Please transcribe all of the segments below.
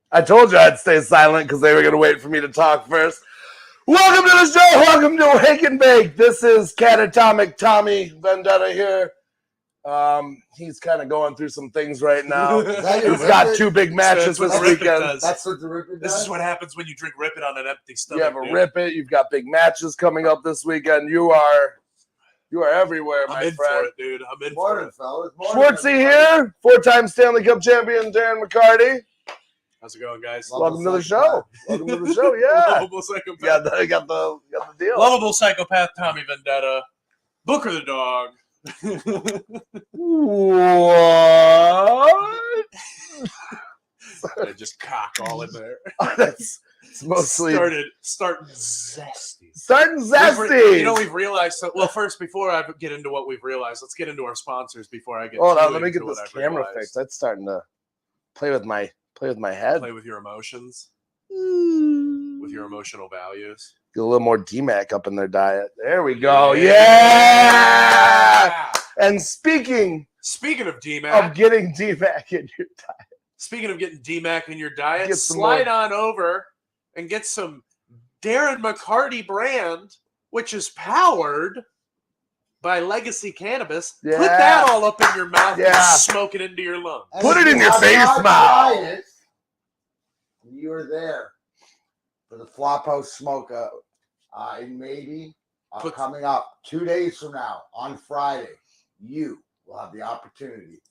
I told you I'd stay silent because they were going to wait for me to talk first. Welcome to the show. Welcome to Wake and Bake. This is Catatonic Tommy Vendetta here. He's kind of going through some things right now. He's got 2 big matches this weekend. That's what the Rip It does? This is what happens when you drink Rip It on an empty stomach. You have a Rip It. You've got big matches coming up this weekend. You are everywhere, my friend. I'm in for it, dude. I'm in for it. Fellas. Schwartzy here, 4-time Stanley Cup champion Darren McCarty. How's it going, guys? Welcome to the show. Welcome to the show. Yeah. Lovable psychopath. Yeah, you got the deal. Lovable psychopath Tommy Vendetta. Booker the dog. What? I just cock all in there. It's mostly starting zesty. Starting zesty. We've realized. Well, first, before I get into what we've realized, let's get into our sponsors before I get. Hold on, let me get this camera fixed. That's starting to play with my head. Play with your emotions. With your emotional values. Get a little more DMAC up in their diet. There we go. Yeah. And speaking of DMAC, of getting DMAC in your diet. Speaking of getting DMAC in your diet, slide on over and get some Darren McCarty brand, which is powered by Lega Sea Cannabis. Yeah. Put that all up in your mouth Yeah. and smoke it into your lungs. Put it in your face, mouth. You were there for the Flophouse Smoke in Maybe. Coming up 2 days from now on Friday, you will have the opportunity,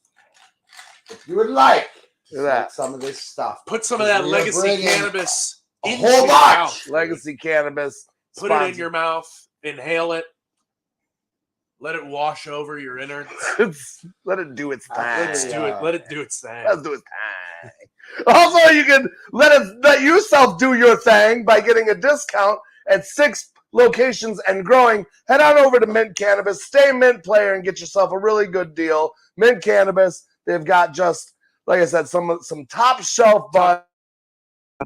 if you would like, to make some of this stuff. Put some of that Lega Sea Cannabis in your mouth. Lega Sea Cannabis. Put it in your mouth. Inhale it. Let it wash over your innards. Let it do its thing. Let it do its thing. Let's do its thing. Also, you can let yourself do your thing by getting a discount at 6 locations and growing. Head on over to Mint Cannabis. Stay Mint player and get yourself a really good deal. Mint Cannabis. They've got just, like I said, some top shelf but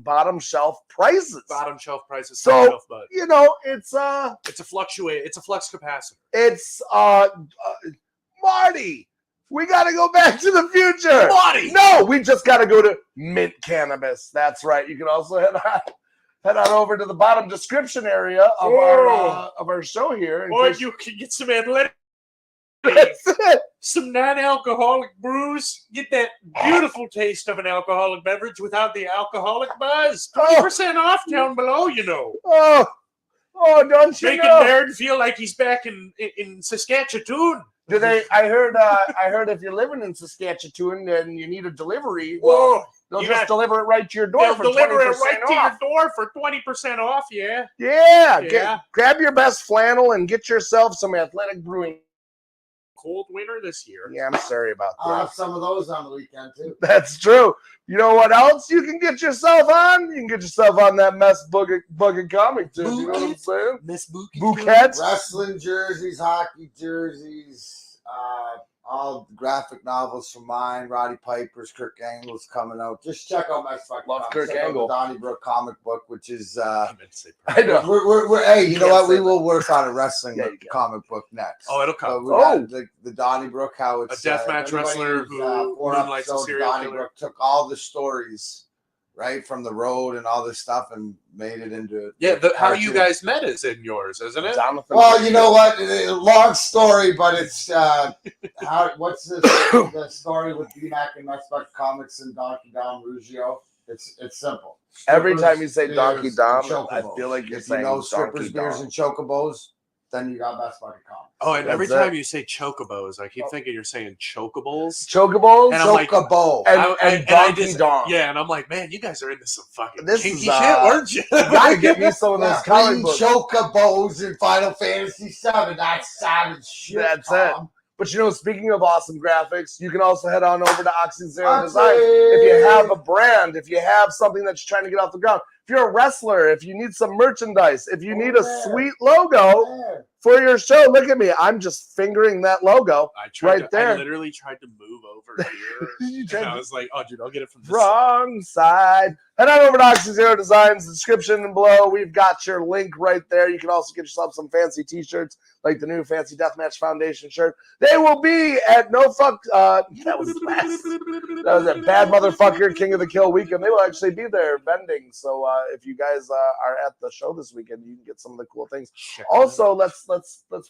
bottom shelf prices. Bottom shelf prices. So shelf bud. It's a flux capacitor. It's Marty. We got to go back to the future. Marty. No, we just got to go to Mint Cannabis. That's right. You can also head on over to the bottom description area of our show here. Or you can get some athletic. That's it. Some non-alcoholic brews. Get that beautiful taste of an alcoholic beverage without the alcoholic buzz. 20% off down below, Oh, don't you Making know? Darren feel like he's back in Saskatchewan. Do they? I heard if you're living in Saskatchewan and you need a delivery, they'll just deliver it right to your door for 20% off. They'll deliver it right to your door for 20% off, yeah. Yeah. Grab your best flannel and get yourself some Athletic Brewing. Cold winter this year. Yeah, I'm sorry about that. I'll have some of those on the weekend, too. That's true. You know what else you can get yourself on? You can get yourself on that Mess Bucket comic, too. You know what I'm saying? Miss Bouquets. Wrestling jerseys, hockey jerseys, all graphic novels from mine, Roddy Piper's, Kirk Angle's coming out. Just check out my Love Kirk Angle. Donnybrook comic book, which is I know. We're hey, you know what? We will work on a wrestling comic book next. Oh, it'll come. The Donnybrook, how it's a deathmatch wrestler who moonlights a serial Donnybrook took all the stories right from the road and all this stuff and made it into how you guys met is in yours, isn't it? Well, you know what? Long story, but it's what's the story with BMAC and Messbuck Comics and Donkey Dom Ruggiero? It's simple. Every time you say Donkey Dom, I feel like you're saying strippers, beers, and chocobos. Then you got Best Bucket Comics. Oh, and every time you say chocobos, I keep thinking you're saying chocobles. Chocoboles? And Chocobo. And Donkey Dom. Yeah, and I'm like, man, you guys are into some fucking kinky shit, shit, weren't you? You gotta get me some of those comic books. Chocobos in Final Fantasy VII. That's savage shit. That's it. But speaking of awesome graphics, you can also head on over to Oxy Zero Design. If you have a brand, if you have something that you're trying to get off the ground, if you're a wrestler, if you need some merchandise, if you need a there. sweet logo There. for your show, look at me. I'm just fingering that logo there. I literally tried to move over here. And I was like, oh, dude, I'll get it from this wrong side. Head on over to Oxy Zero Designs, description below. We've got your link right there. You can also get yourself some fancy t-shirts, like the new Fancy Deathmatch Foundation shirt. They will be at No Fuck. That was a bad motherfucker King of the Kill weekend. They will actually be there vending. So if you guys are at the show this weekend, you can get some of the cool things. Also, let's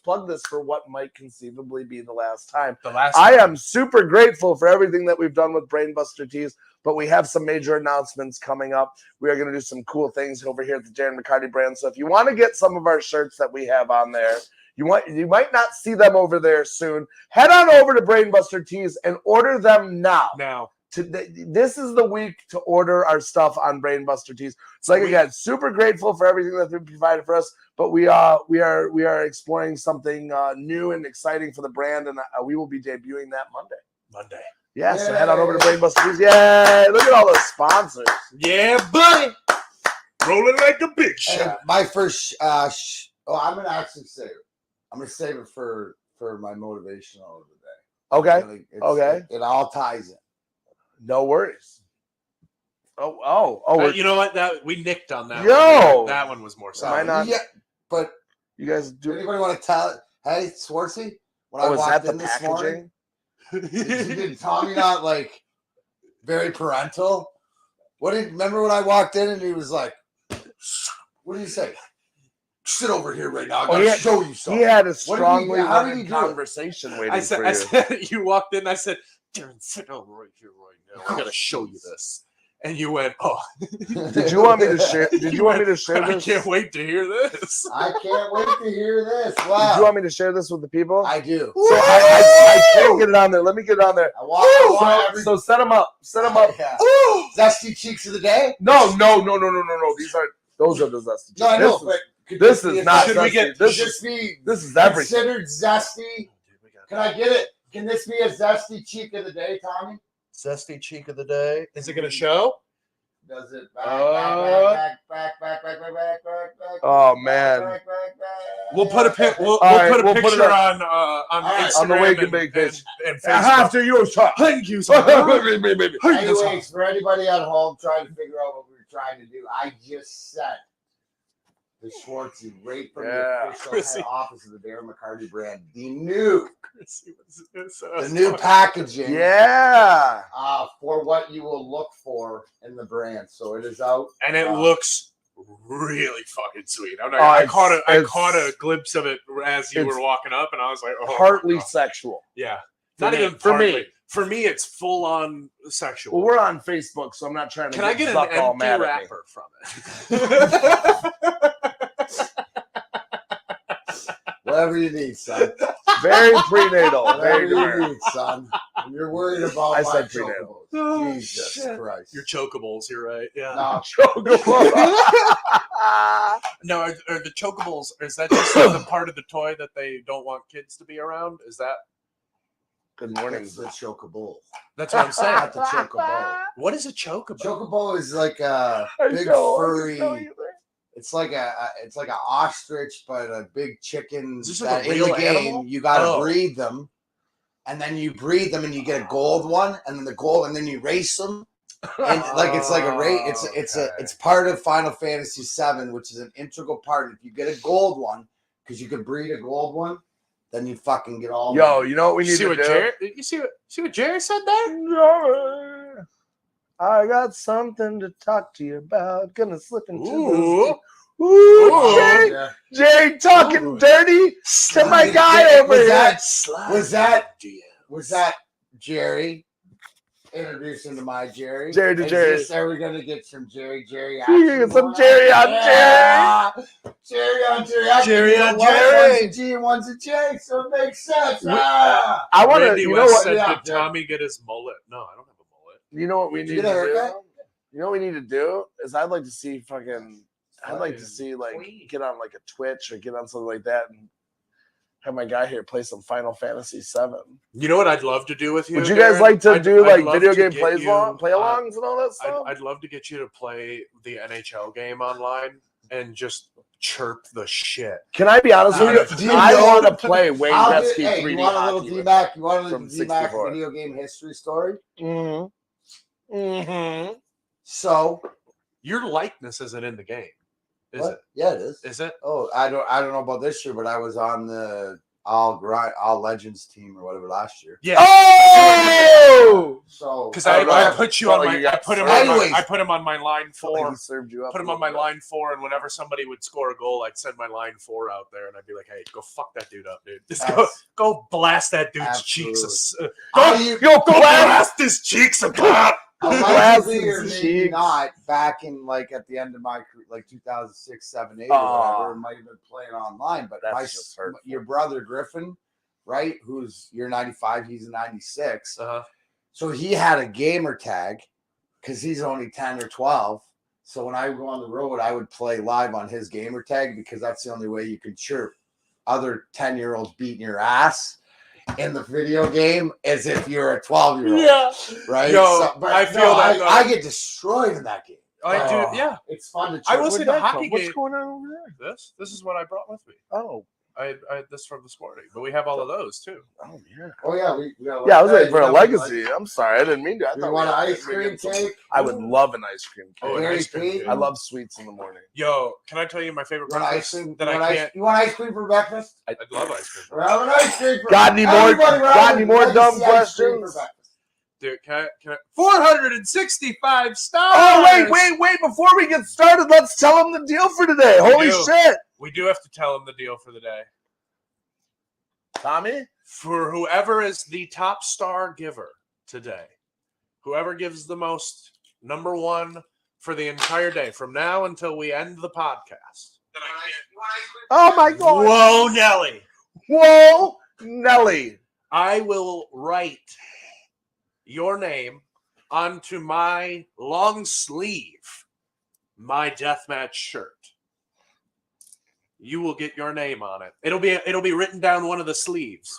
plug this for what might conceivably be the last time. I am super grateful for everything that we've done with Brainbuster Tees, but we have some major announcements coming up. We are going to do some cool things over here at the Darren McCarty brand. So if you want to get some of our shirts that we have on there, you might not see them over there soon. Head on over to Brainbuster Tees and order them now. This is the week to order our stuff on Brainbuster Tees. So again, super grateful for everything that they've provided for us, but we are exploring something new and exciting for the brand, and we will be debuting that Monday. Yeah, so head on over to Brainbuster Tees. Yeah, look at all those sponsors. Yeah, buddy. Rolling like a big shot. My first, I'm going to actually save it. I'm going to save it for my motivational of the day. Okay. Okay. It all ties in. No worries. Oh! You know what? That we nicked on that. Yo, that one was more solid. Yeah, but you guys do. Anybody want to tell? Hey, Swartzy, when I walked in this morning, did Tommy not like very parental? Remember when I walked in and he was like, "What did you say? Sit over here right now. I gotta show you something." He had a strongly worded conversation waiting I said, for you. I said, you walked in. I said, Darren, sit over right here right now. I gotta show you this. And you went, oh. Did you want me to share? Did you want me to share this? I can't wait to hear this. I can't wait to hear this. Wow. Did you want me to share this with the people? I do. So I can't get it on there. Let me get it on there. So set them up. Set them up. Yeah. Zesty cheeks of the day? No. Those are the zesty cheeks. No, I know, but this is not zesty. This is everything. Considered zesty. Can I get it? Can this be a zesty cheek of the day, Tommy? Zesty cheek of the day. Is it going to show? Does it back. Oh man. We'll put a picture on on the Wake and Bake page. And After you talk. Thank you. Anyways, for anybody at home trying to figure out what we were trying to do, I just said the Schwartzy right from the official head office of the Darren McCarty brand. The new packaging. Yeah. For what you will look for in the brand. So it is out. And it looks really fucking sweet. I caught a glimpse of it as you were walking up, and I was like, oh, partly sexual. Yeah. Not even for me. For me, it's full on sexual. Well, we're on Facebook, so I'm not trying to. Can I get an empty wrapper from it? Whatever you need, son. Very prenatal. Whatever you need, son. And you're worried about. I said prenatal. Oh, Jesus Christ. Your chokables. You're right. Yeah. No. Chokables. No, are the chokables? Is that just the part of the toy that they don't want kids to be around? Is that? Good morning. It's the chocobo. That's what I'm saying. Not the chocobo. What is a chocobo? Chocobo is like a big furry. It's like an ostrich, but a big chicken. Is this like that a real in the game, animal? you gotta breed them, and then you breed them, and you get a gold one, and then the gold, and then you race them. And like it's like a race. It's part of Final Fantasy VII, which is an integral part. If you get a gold one, because you can breed a gold one, then you fucking get all. Yo, you know what we need to do? You see what Jerry said there? No, I got something to talk to you about. Gonna slip into Jay talking dirty to my guy over here. Was that Jerry? Introduce him to my Jerry. Jerry to Jerry. Are we gonna get some Jerry action? Get some Jerry on Jerry. Jerry on Jerry. Jerry on Jerry. One's a G and one's a J, so it makes sense. I want to. You know what? Did Tommy get his mullet? No, I don't have a mullet. You know what we need to do? You know what we need to do is I'd like to see like get on like a Twitch or get on something like that and have my guy here play some Final Fantasy 7. You know what I'd love to do with you? Would you guys Darren? like to do I'd like love video to game get play-alongs and all that stuff? I'd love to get you to play the NHL game online and just chirp the shit. Can I be honest with you? I want to play Wayne Gretzky 3D you want a little hockey D-Mac? You want a little from D-Mac 64. video game history story? Mm-hmm. Mm-hmm. So Your likeness isn't in the game, is what? it? Yeah, it is. Is it? Oh, I don't know about this year, but I was on the All Legends team or whatever last year. Yeah. Oh! So Because I put you on my, I put him on my, Anyways. I put him on my line Felt like 4. he served you up Put a him on my little bit. line 4, and whenever somebody would score a goal, I'd send my line 4 out there, and I'd be like, "Hey, go fuck that dude up, dude. Just go blast that dude's Absolutely. cheeks. Go Go blast his cheeks apart." Allegedly or Glasses, maybe cheeks. not, back in like at the end of my career, like 2006, 7, 8 or whatever, might have been playing online. But That's just hurtful. your brother Griffin, right? You're 95, he's a 96. So he had a gamer tag because he's only 10 or 12. So when I would go on the road, I would play live on his gamer tag because that's the only way you can chirp other 10-year-olds beating your ass in the video game as if you're a 12-year-old. Yeah. Right? Yo, I feel that. I get destroyed in that game. I do. Yeah. It's fun to I chirp. was in Where'd a that hockey come? What's game. going on over there? This is what I brought with me. Oh, I had this from this morning, but we have all of those too. oh yeah. Oh yeah, we got Yeah, I was waiting for a you legacy. I'm sorry, I didn't mean to. I You thought want we an had ice cream cake? I would love an ice cream Oh, cake. an Dairy ice cream Queen? cake. I love sweets in the morning. Yo, can I tell you my favorite You want breakfast ice cream? that I can't? You want ice cream for breakfast? I'd love ice cream. We're having ice cream for Got any more? everybody, we're Got having any more legacy dumb ice cream for questions? breakfast. Dude, can I 465 stars. Oh wait! Before we get started, let's tell them the deal for today. Holy do. shit, We do have to tell them the deal for the day. Tommy! For whoever is the top star giver today, whoever gives the most, number one for the entire day, from now until we end the podcast. Oh my god! Whoa, Nelly. Whoa, Nelly! I will write your name onto my long sleeve, my deathmatch shirt. You will get your name on it. It'll be written down one of the sleeves.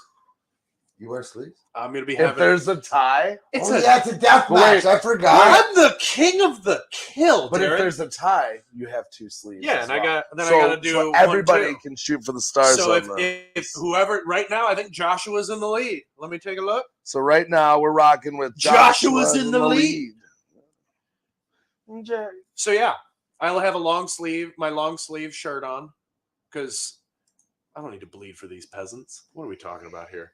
You wear sleeves? I'm gonna be If having. there's a tie, It's it's a death But match. wait, I forgot. I'm the king of the kill, but Darren. if there's a tie, you have 2 sleeves. Yeah, as and well. I gotta do so one, everybody too. can shoot for the stars. So on the, if whoever right now, I think Joshua's in the lead. Let me take a look. so right now we're rocking with Joshua's in the lead. lead. So yeah, I'll have my long sleeve shirt on, because I don't need to bleed for these peasants. What are we talking about here?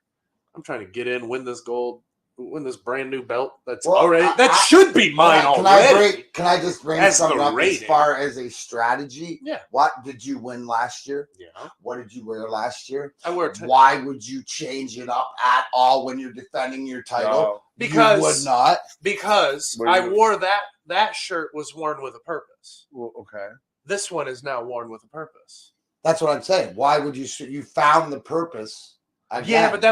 I'm trying to get in, win this gold, win this brand new belt. That should be mine already. Can I just bring As something the up rating. as far as a strategy? Yeah. What did you win last year? Yeah. What did you wear last year? I wear Why would you change it up at all when you're defending your title? Because you would not. Because Where I you- wore that shirt was worn with a purpose. Well, okay. This one is now worn with a purpose. That's what I'm saying. Why would you found the purpose? Again, Yeah, but that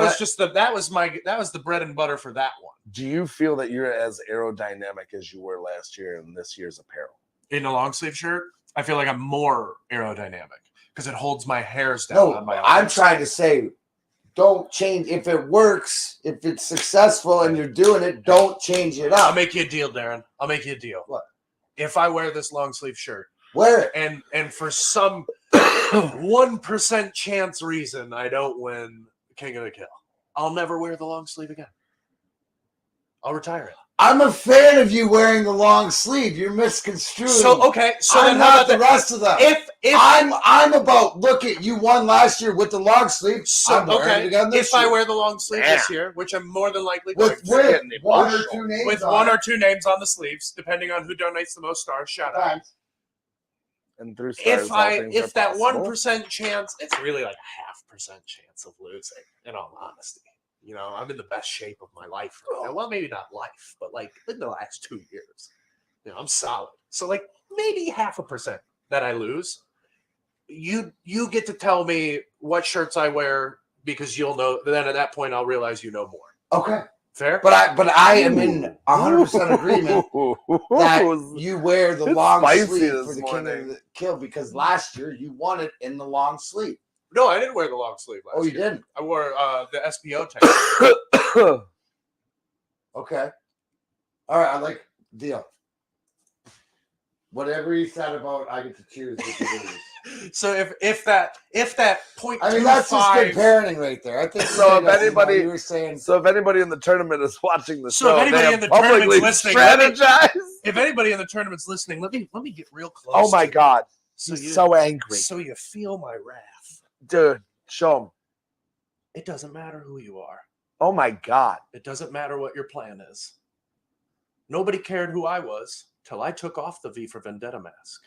was the bread and butter for that one. Do you feel that you're as aerodynamic as you were last year in this year's apparel? In a long sleeve shirt, I feel like I'm more aerodynamic because it holds my hairs down No, on my I'm arms. trying to say, don't change. If it works, if it's successful and you're doing it, don't change it I'll up. make you a deal, Darren. I'll make you a deal. What? If I wear this long sleeve shirt Wear it. and for some 1% chance reason I don't win King of the Kill, I'll never wear the long sleeve again. I'll retire it. I'm a fan of you wearing the long sleeve. You're misconstruing. So okay, so I'm then how not about the rest of them. If I'm about look at you won last year with the long sleeve. so, I'm wearing it again this if I year. wear the long sleeve this year, which I'm more than likely with going to, one or two names with on one it. or two names on the sleeves, depending on who donates the most stars. Shout out. Thanks. And through stars, all things If are that possible. 1% chance, it's really like a 0.5% chance of losing. In all honesty, I'm in the best shape of my life right now. Well, maybe not life, but like in the last 2 years, I'm solid. So like maybe 0.5% that I lose. You get to tell me what shirts I wear because you'll know. Then at that point, I'll realize you know more. Okay. Fair. But I am in 100% agreement that you wear the It's long spicy sleeve this for the morning. King of the Kill because last year you won it in the long sleeve. No, I didn't wear the long sleeve last Oh, you year. didn't? I wore the SPO tank. Okay. All right, I like deal. Whatever you said about I get to choose what to lose. So if that 0.25, I mean, that's just good parenting right there. I think So if anybody, you were saying, so if anybody in the tournament is watching the So show, if anybody they in have the tournament's publicly listening, strategized. if anybody in the tournament's listening, let me get real close. Oh my to God, you. he's so angry, So you feel my wrath. dude. Show him. It doesn't matter who you are. Oh my God. It doesn't matter what your plan is. Nobody cared who I was till I took off the V for Vendetta mask.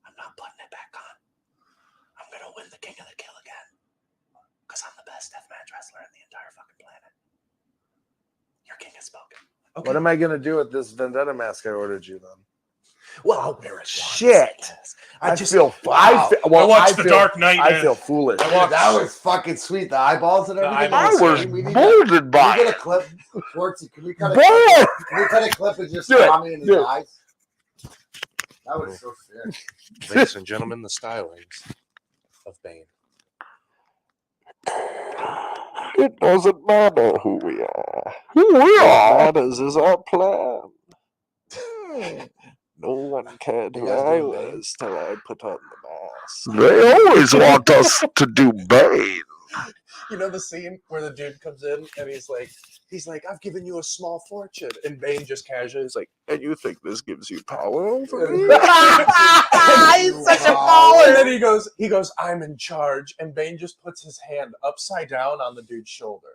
I'm not putting it back on. I'm going to win the King of the Kill again. Because I'm the best deathmatch wrestler in the entire fucking planet. Your king has spoken. Okay. What am I gonna do with this Vendetta mask I ordered you then? Well, I'll wear it. Shit. I feel. watched The Dark Knight. I feel foolish. dude, that was fucking sweet. The eyeballs and The everything. eyeballs. I was We need molded to by get a it. clip. Schwartzy, can we cut a Boy! clip? Can we cut a clip and just Do it. Tommy in his Do it. eyes? That was so sick. Ladies and gentlemen, the stylings of Bane. It doesn't matter who we are. Who we What matters is our plan. No one cared who You guys I doing Bane? was till I put on the mask. They always want us to do Bane. You know the scene where the dude comes in and he's like, I've given you a small fortune, and Bane just casually is like, And you think this gives you power over me? He's such a and baller. then he goes, I'm in charge, and Bane just puts his hand upside down on the dude's shoulder,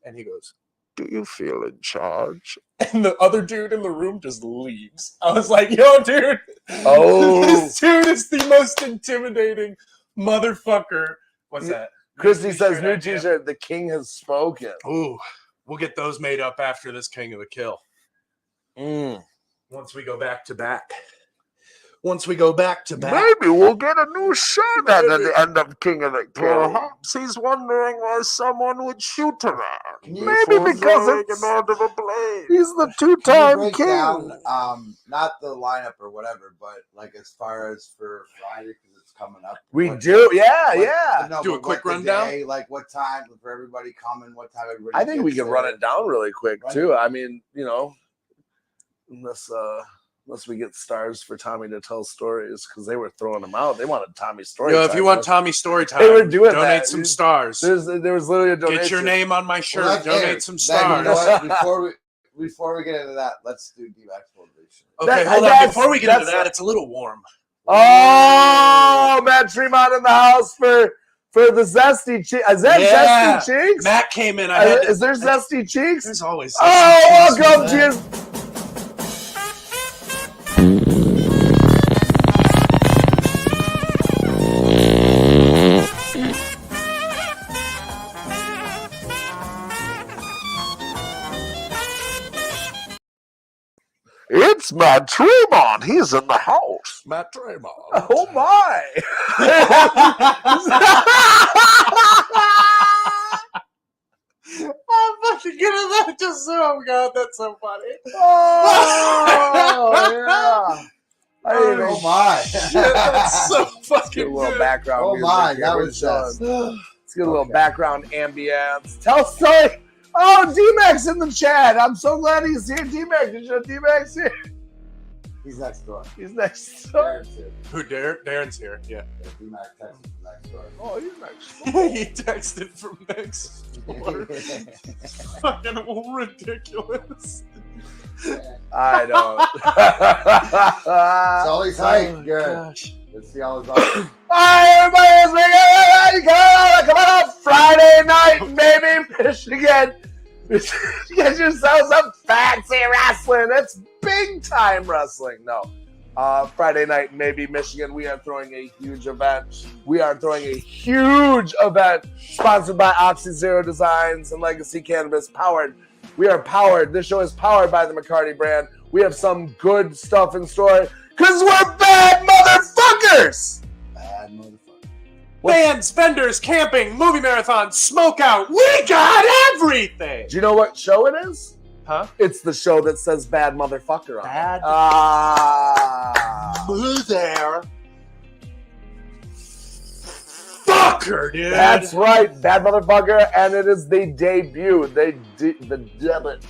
and he goes, Do you feel in charge? and the other dude in the room just leaves. I was like, yo, dude, Oh. this dude is the most intimidating motherfucker. What's that? Christy says, new idea? t-shirt, the king has spoken. Ooh, we'll get those made up after this King of the Kill. Mm. Once we go back to back. Maybe Maybe we'll get a new shirt at the end of King of the Kill. Perhaps he's wondering why someone would shoot him. Maybe because it's- out of a blade. He's the Can you two-time break king. down, not the lineup or whatever, but like as far as for Friday because it's coming up. We what- do, yeah, what- yeah. no, Do a but quick what the rundown? day, like what time for everybody coming, what time everybody. I think we gets can run there. it down really quick Right. too. I mean, you know, unless we get stars for Tommy to tell stories because they were throwing them out. They wanted Tommy's story. Yo, if time. you want Tommy's story time, They were doing donate that. some stars. there was literally a donation. Get your name on my shirt. Well, that's donate fair. some Then, stars. you know what? Before we get into that, let's do D-Max motivation. Okay, That- hold on. that's- Before we get into that's- that, it's a little warm. Oh, Matt Tremont in the house for the zesty cheeks. Is that Yeah. zesty cheeks? Matt came in. I had to, Is there zesty cheeks? There's always. Oh, some welcome cheese to with his. It's Matt Tremont. He's in the house. Matt Tremont. Oh my! I'm fucking good at that. Just oh god, that's so funny. Oh yeah! Oh my! Shit, that's so Get fucking a little good. background. Oh music my! here. That We're was done. just. Let's get a little Okay. background ambience. Tell story. Oh, D-Max in the chat. I'm so glad he's here. D-Max, is your D-Max here? He's next door. He's next door. Darren's here. Who? Darren's here. Yeah. Yeah, D-Max texted from next door. Oh, he's next door. He texted from next door. Fucking ridiculous. I don't. It's always hype. Oh, Good. gosh. Let's see all his awesome. Hi, everybody. Come on, Friday night, baby. Michigan. Get yourselves some fancy wrestling. It's big time wrestling. No. Friday night, maybe Michigan. We are throwing a huge event. We are throwing a huge event sponsored by Oxy Zero Designs and Lega Sea Cannabis. We are powered. This show is powered by the McCarty brand. We have some good stuff in store because we're bad motherfuckers. Bad motherfucker. Bands, vendors, camping, movie marathon, smoke out. We got everything. Do you know what show it is? Huh? It's the show that says bad motherfucker on Bad. it. Ah. Boo there. Fuck motherfucker, dude. That's right, bad motherfucker, and it is the debut, the debut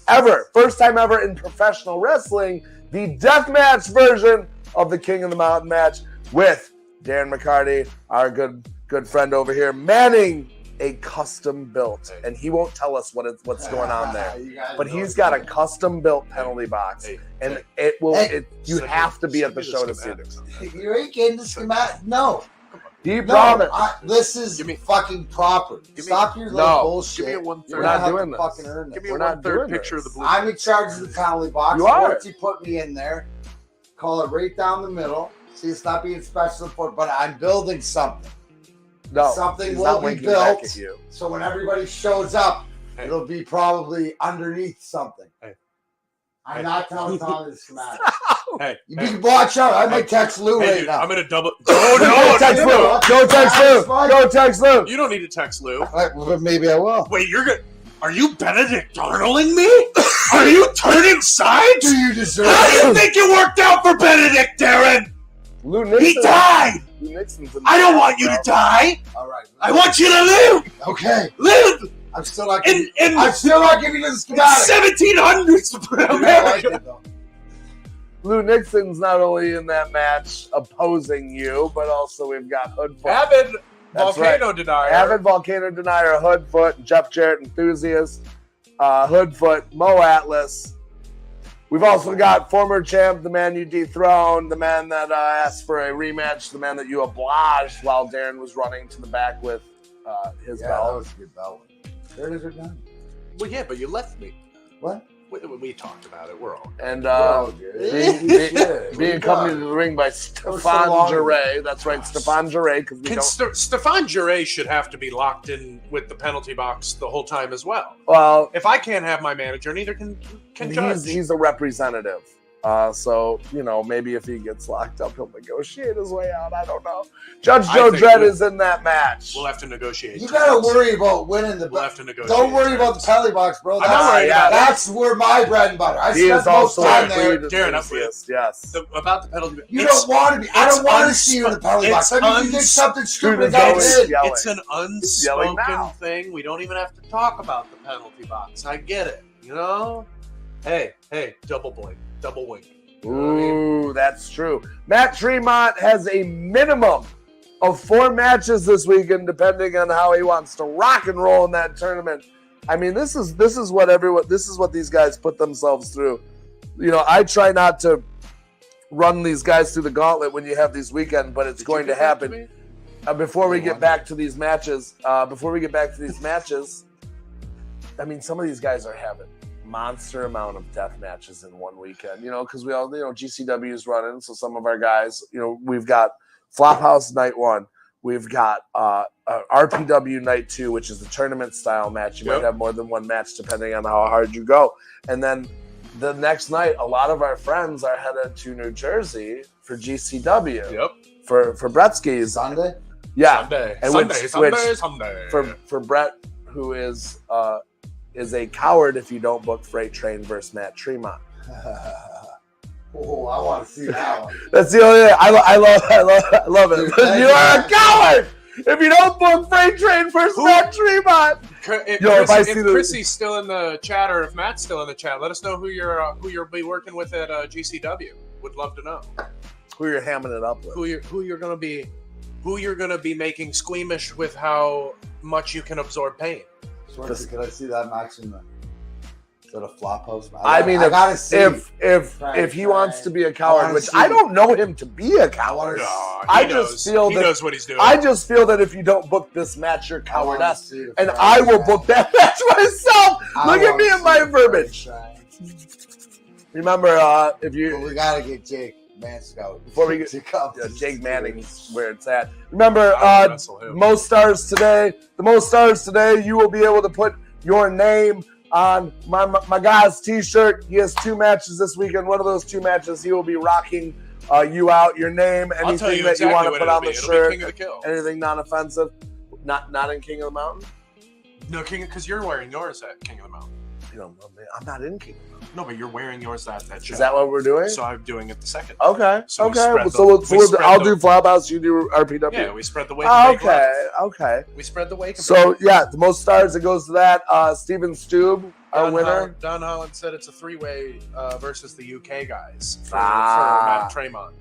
ever, first time ever in professional wrestling, the deathmatch version of the King of the Mountain match with Darren McCarty, our good friend over here, manning a custom built, and he won't tell us what's going on there, but he's got a custom built penalty box, and you have to be at the show to see this. You ain't getting the schematic. No. He promised. This is fucking proper. Stop your little bullshit. Give me a 1/3. We're not doing this. Fucking earn Give this. me a 1/3 picture of the blue. I'm in charge of the penalty box. You are. Once you put me in there, call it right down the middle. See, it's not being special support, but I'm building something. No, Something he's will not be winking back built. at you. So when everybody shows up, it'll be probably underneath something. I'm not telling Tommy the schematic. You can watch out. I might text Lou right now. I'm gonna double. Go text Lou. Go text Lou. Go text Lou. You don't need to text Lou. Well, maybe I will. Wait, are you Benedict Arnolding me? Are you turning sides? Do you deserve How do you it? think it worked out for Benedict, Darren? Lou Nixon. He died. Lou Nixon's in I the don't back, want you bro. to die. All right. I want you to live. Okay. Live I'm still not in giving you the schematic. 1700s You don't like America. it, though. Lou Nixon's not only in that match opposing you, but also we've got Hoodfoot. Avid That's volcano denier. Avid Volcano Denier, Hoodfoot, Jeff Jarrett Enthusiast, Hoodfoot, Mo Atlas. We've also got former champ, the man you dethroned, the man that asked for a rematch, the man that you obliged while Darren was running to the back with his That belt. was a good belt. There it is, done. Well, yeah, but you left me. What? We talked about it. We're all. And Shit. being accompanied to the ring by Stefan Jarret. That's right, Stefan Jarret. Because we don't. Stefan Jarret should have to be locked in with the penalty box the whole time as well. Well, If I can't have my manager, neither can Judge. he's a representative. So, maybe if he gets locked up, he'll negotiate his way out. I don't know. Judge Joe Dredd is in that match. We'll have to negotiate. You gotta worry about winning the We'll have to negotiate. Don't worry about the penalty box, bro. I'm not worried about that. That's where my bread and butter. I He spent is most also time a there. creed Darren, enthusiast, yes. About the penalty. You don't want to be. I don't want to see you in the penalty box. I mean, you did something stupid. It's an Yelling now. unspoken thing. We don't even have to talk about the penalty box. I get it. Hey, double blink, double wink. You know what I mean? Ooh, that's true. Matt Tremont has a minimum of 4 matches this weekend, depending on how he wants to rock and roll in that tournament. I mean, this is what these guys put themselves through. I try not to run these guys through the gauntlet when you have these weekends, but it's going to happen. Before we get back to these matches, I mean, some of these guys are having monster amount of death matches in one weekend, because we all, GCW is running. So some of our guys, we've got Flophouse night 1. We've got RPW night 2, which is the tournament style match. You might have more than one match depending on how hard you go. And then the next night, a lot of our friends are headed to New Jersey for GCW. Yep. For Bretsky's Sunday? Yeah. Sunday. And Sunday. For Brett, who is a coward if you don't book Freight Train versus Matt Tremont. Oh, I want to see that one. That's the only thing. I love it. You are a coward if you don't book Freight Train versus Matt Tremont. If Chrissy's still in the chat, or if Matt's still in the chat, let us know who you'll be working with at GCW. Would love to know who you're hamming it up with. Who you're gonna be making squeamish with how much you can absorb pain. Can I see that match in the flop house? I gotta see if he wants to be a coward, which I don't know him to be a coward. He knows what he's doing. I just feel that if you don't book this match, you're cowardice, and I will book that match myself. Look at me and my verbiage. Remember, we gotta get Jake Manscout before we get Jake Manning's where it's at. Remember, Most Stars today. The Most Stars today. You will be able to put your name on my guy's T-shirt. He has 2 matches this weekend. One of those 2 matches, he will be rocking you out. Your name, anything that you want to put on the shirt, anything non-offensive. Not in King of the Mountain. No, King, because you're wearing yours at King of the Mountain. I'm not in King of the Mountain. No, but you're wearing yours that show. Is that what we're doing? So I'm doing it the second. Okay. So we okay. spread I'll do Flophouse. You do RPW. Yeah, we spread the wake. Okay. We spread the wake. So yeah, the most stars it goes to that. Steven Stube, our winner. Don Holland said it's a 3-way versus the UK guys for Matt Tremont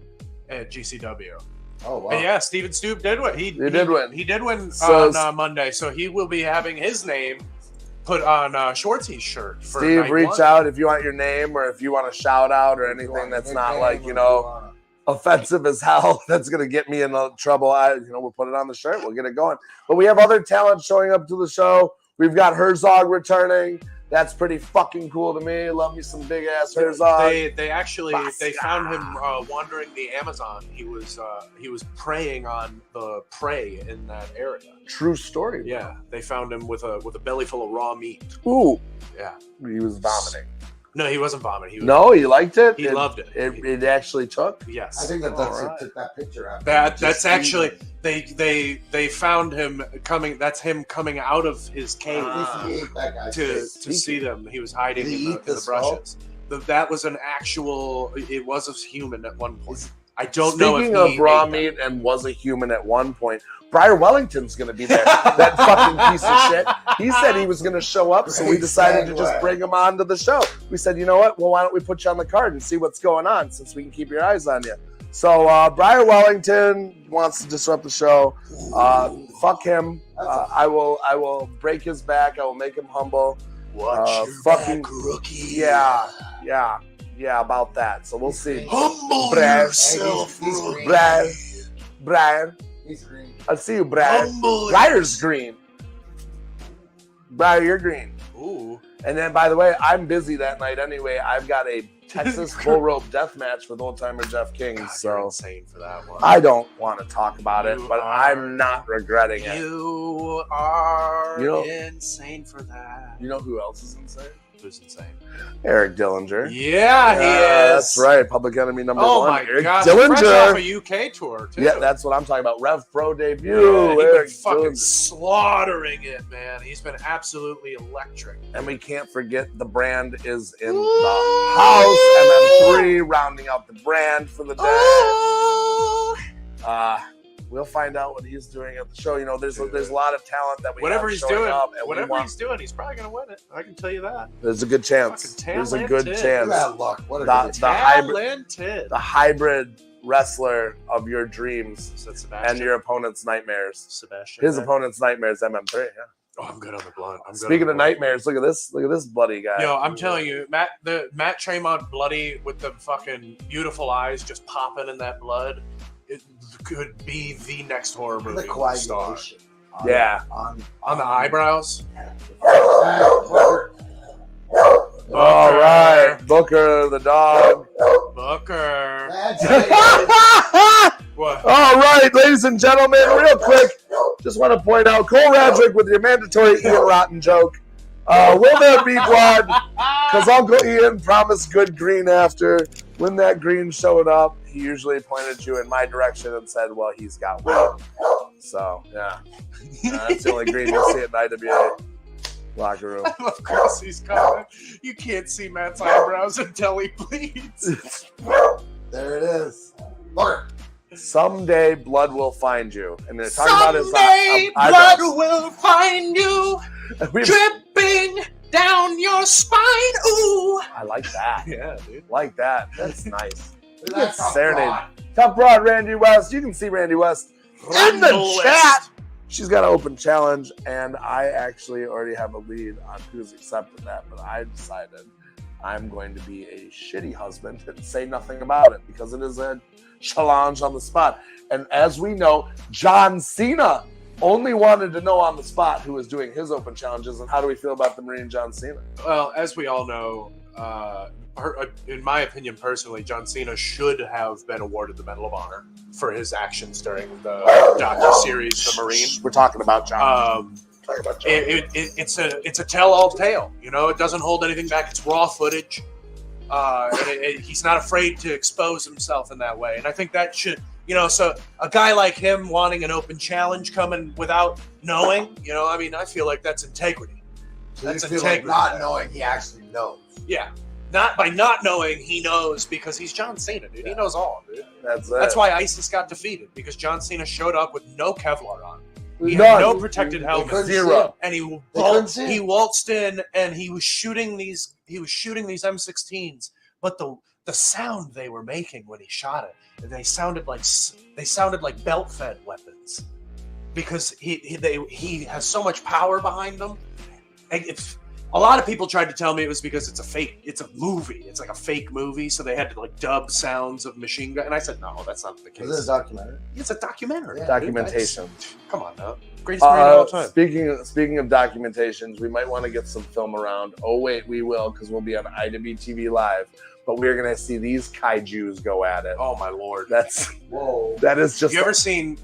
at GCW. Oh wow! And yeah, Steven Stube did win. He did win. He did win on Monday, so he will be having his name put on Schwartzy's shirt. For Steve, reach out if you want your name or if you want a shout out or anything that's not like offensive as hell. That's gonna get me in trouble. We'll put it on the shirt. We'll get it going. But we have other talent showing up to the show. We've got Herzog returning. That's pretty fucking cool to me. Love me some big ass Herzog. They found him wandering the Amazon. He was preying on the prey in that area. True story. Yeah, they found him with a belly full of raw meat. Ooh. Yeah. He was vomiting. No, he wasn't vomiting. He liked it. He loved it. It actually took. Yes. I think that's right. Took that picture out. That's actually they found him coming. That's him coming out of his cave to see them. He was hiding in the brushes. That was an actual. It was a human at one point. I don't know. Speaking of raw meat and was a human at one point, Briar Wellington's going to be there. That fucking piece of shit. He said he was going to show up, so we decided to just bring him on to the show. We said, you know what? Well, why don't we put you on the card and see what's going on, since we can keep your eyes on you. So Briar Wellington wants to disrupt the show. Fuck him. I will break his back. I will make him humble. Watch your fucking back, rookie. Yeah, about that. So we'll see. Humble Brad. yourself, Brian. He's green. I'll see you, Brad. Humble. Briar's green. Briar, you're green. Ooh. And then, by the way, I'm busy that night anyway. I've got a Texas bull rope death match with old timer Jeff King. God, so you're insane for that one. I don't want to talk about it, but are- I'm not regretting it. You are insane for that. You know who else is insane? Who's insane? Eric Dillinger. Yeah, he is. That's right. Public Enemy number Oh one. my Eric gosh. Dillinger. Fresh off a UK tour, too. Yeah, that's what I'm talking about. Rev Pro debut. Yeah, he's Eric been fucking Dillinger. slaughtering it, man. He's been absolutely electric. And we can't forget the brand is in the house. MM3 rounding out the brand for the day. We'll find out what he's doing at the show. You know, there's a lot of talent that we Whatever have he's showing doing, up, and he's doing, he's probably gonna win it. I can tell you that. there's a good chance. Fucking There's a good talented. chance. Look at that luck. What a Talented. The hybrid wrestler of your dreams Is that Sebastian? and your opponent's nightmares. Sebastian. His right? opponent's nightmares, MM3. Yeah. Oh, I'm good on the blunt. Speaking of nightmares, look at this bloody guy. Yo, I'm telling you, Matt Tremont bloody with the fucking beautiful eyes just popping in that blood. It could be the next horror movie. The with a star. coagulation. Yeah. On the eyebrows. All right, Booker the dog. Booker. What? All right, ladies and gentlemen, real quick, just want to point out Cole Radrick with your mandatory Ian Rotten joke. Will there be blood? Because Uncle Ian promised good green after. When that green showed up, he usually pointed you in my direction and said, well, he's got one. So, yeah. That's the only green you'll see at an IWA locker room. Of course he's coming. You can't see Matt's eyebrows until he bleeds. There it is. Look. Someday blood will find you. And they're talking Someday about his blood eyebrows. will find you, dripping down your spine. Ooh. I like that. Yeah, dude. Like that. That's nice. That's Good serenade. Tough broad, Randy West. You can see Randy West in the Randall chat. West. She's got an open challenge, and I actually already have a lead on who's accepted that. But I decided I'm going to be a shitty husband and say nothing about it because it is a challenge on the spot. And as we know, John Cena only wanted to know on the spot who was doing his open challenges. And how do we feel about the Marine John Cena? Well, as we all know, in my opinion, personally, John Cena should have been awarded the Medal of Honor for his actions during the docu-series The Marine. We're talking about John. It's a tell-all tale. You know, it doesn't hold anything back. It's raw footage. He's not afraid to expose himself in that way, and I think that should, so a guy like him wanting an open challenge coming without knowing, I mean, I feel like that's integrity. So That's you feel like integrity. not knowing he actually knows. Yeah, not by not knowing, he knows because he's John Cena, dude. He knows all, dude. That's why ISIS got defeated, because John Cena showed up with no Kevlar on. He None. had no protected helmet. Zero. And he waltzed in and he was shooting these M16s, but the sound they were making when he shot it, they sounded like belt-fed weapons, because he has so much power behind them. A lot of people tried to tell me it was because it's a movie. It's like a fake movie, so they had to like dub sounds of machine gun. And I said, no, that's not the case. Is it a documentary? It's a documentary. Yeah. Documentation. Come on now. Greatest movie of all time. Speaking of documentations, we might want to get some film around. Oh wait, we will, because we'll be on IWTV Live. But we're gonna see these kaijus go at it. Oh my lord. That is just. You ever seen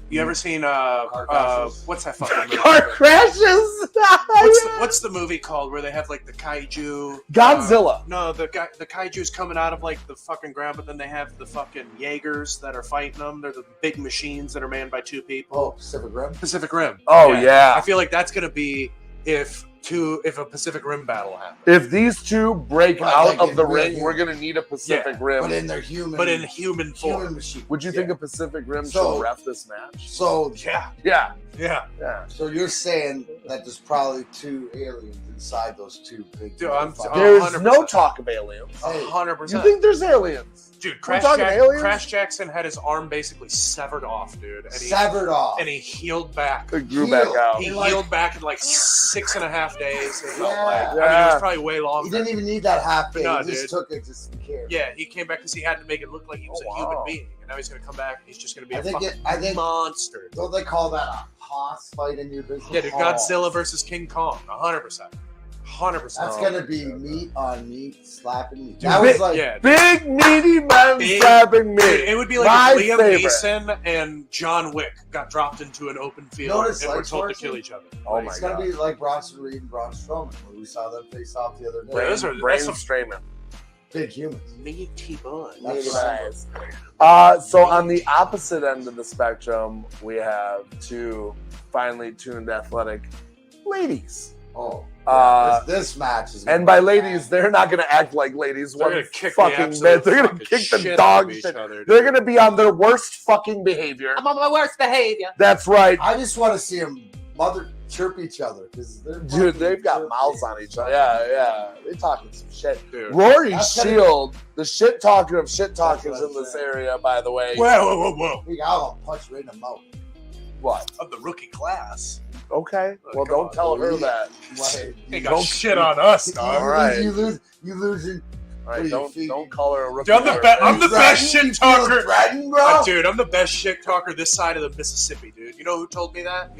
what's that fucking movie? Car crashes? What's the movie called where they have like the kaiju? Godzilla. No, the kaiju's coming out of like the fucking ground, but then they have the fucking Jaegers that are fighting them. They're the big machines that are manned by two people. Oh, Pacific Rim. Pacific Rim. Oh yeah. I feel like that's gonna be if a Pacific Rim battle happens. If these two break out of the ring, human. we're gonna need a Pacific Rim. But in their human. But in human form. Human machine. Would you think a Pacific Rim So- should ref this match? So Yeah. So you're saying that there's probably two aliens inside those two big. Dude, I'm- motherfuckers. There's 100%. no talk of aliens. 100%. You think there's aliens? Dude, We're talking aliens? Crash Jackson had his arm basically severed off, dude. And Severed off. And he healed back. It grew back out. He Like- healed back in like 6.5 days. It felt Yeah. like. I mean, it Yeah. was probably way He longer. didn't even need that half day. No, he just dude. took it just to care. Yeah, he came back because he had to make it look like he was Oh, a human wow. being. And now he's going to come back and he's just going to be I a think fucking monster. Don't they call that a hoss fight in your business? Yeah, dude, Hoss. Godzilla versus King Kong. 100%. 100%. That's gonna be meat on meat slapping meat. Dude, That was like Yeah. Big meaty men Big- stabbing me. Dude, it would be like My if Liam favorite. Neeson and John Wick got dropped into an open field Notice, and were like, told to Schwarzenegger? kill each other. Oh it's my gonna god. be like Bronson Reed and Braun Strowman when we saw them face off the other day. Right. Those are- Brain that's some- Strayman. Big humans. Meaty boy. That's Right. So on the opposite end of the spectrum, we have two finely tuned athletic ladies. Oh, Uh, this match is. And by ladies, they're not going to act like ladies. They're one going to kick the fucking absolute minute. They're going fucking to kick the shit dog out of each shit. other, dude. They're going to be on their worst fucking behavior. I'm on my worst behavior. That's right. I just want to see them chirp each other because Dude, they've got mouths on each other. Yeah. They're talking some shit. Dude. Rory That's gonna- Shield, the shit talker of shit talkers That's what in I'm this saying. area, by the way. Whoa. I'll punch right in the mouth. What? Of the rookie class. Okay. Oh, Well, come don't on. tell her that. He got Don't- shit on us, dog. All right. You losing. All right, What do you think? don't call her a rookie. Dude, I'm the best shit talker. Threatened, bro. Dude, I'm the best shit talker this side of the Mississippi, dude. You know who told me that?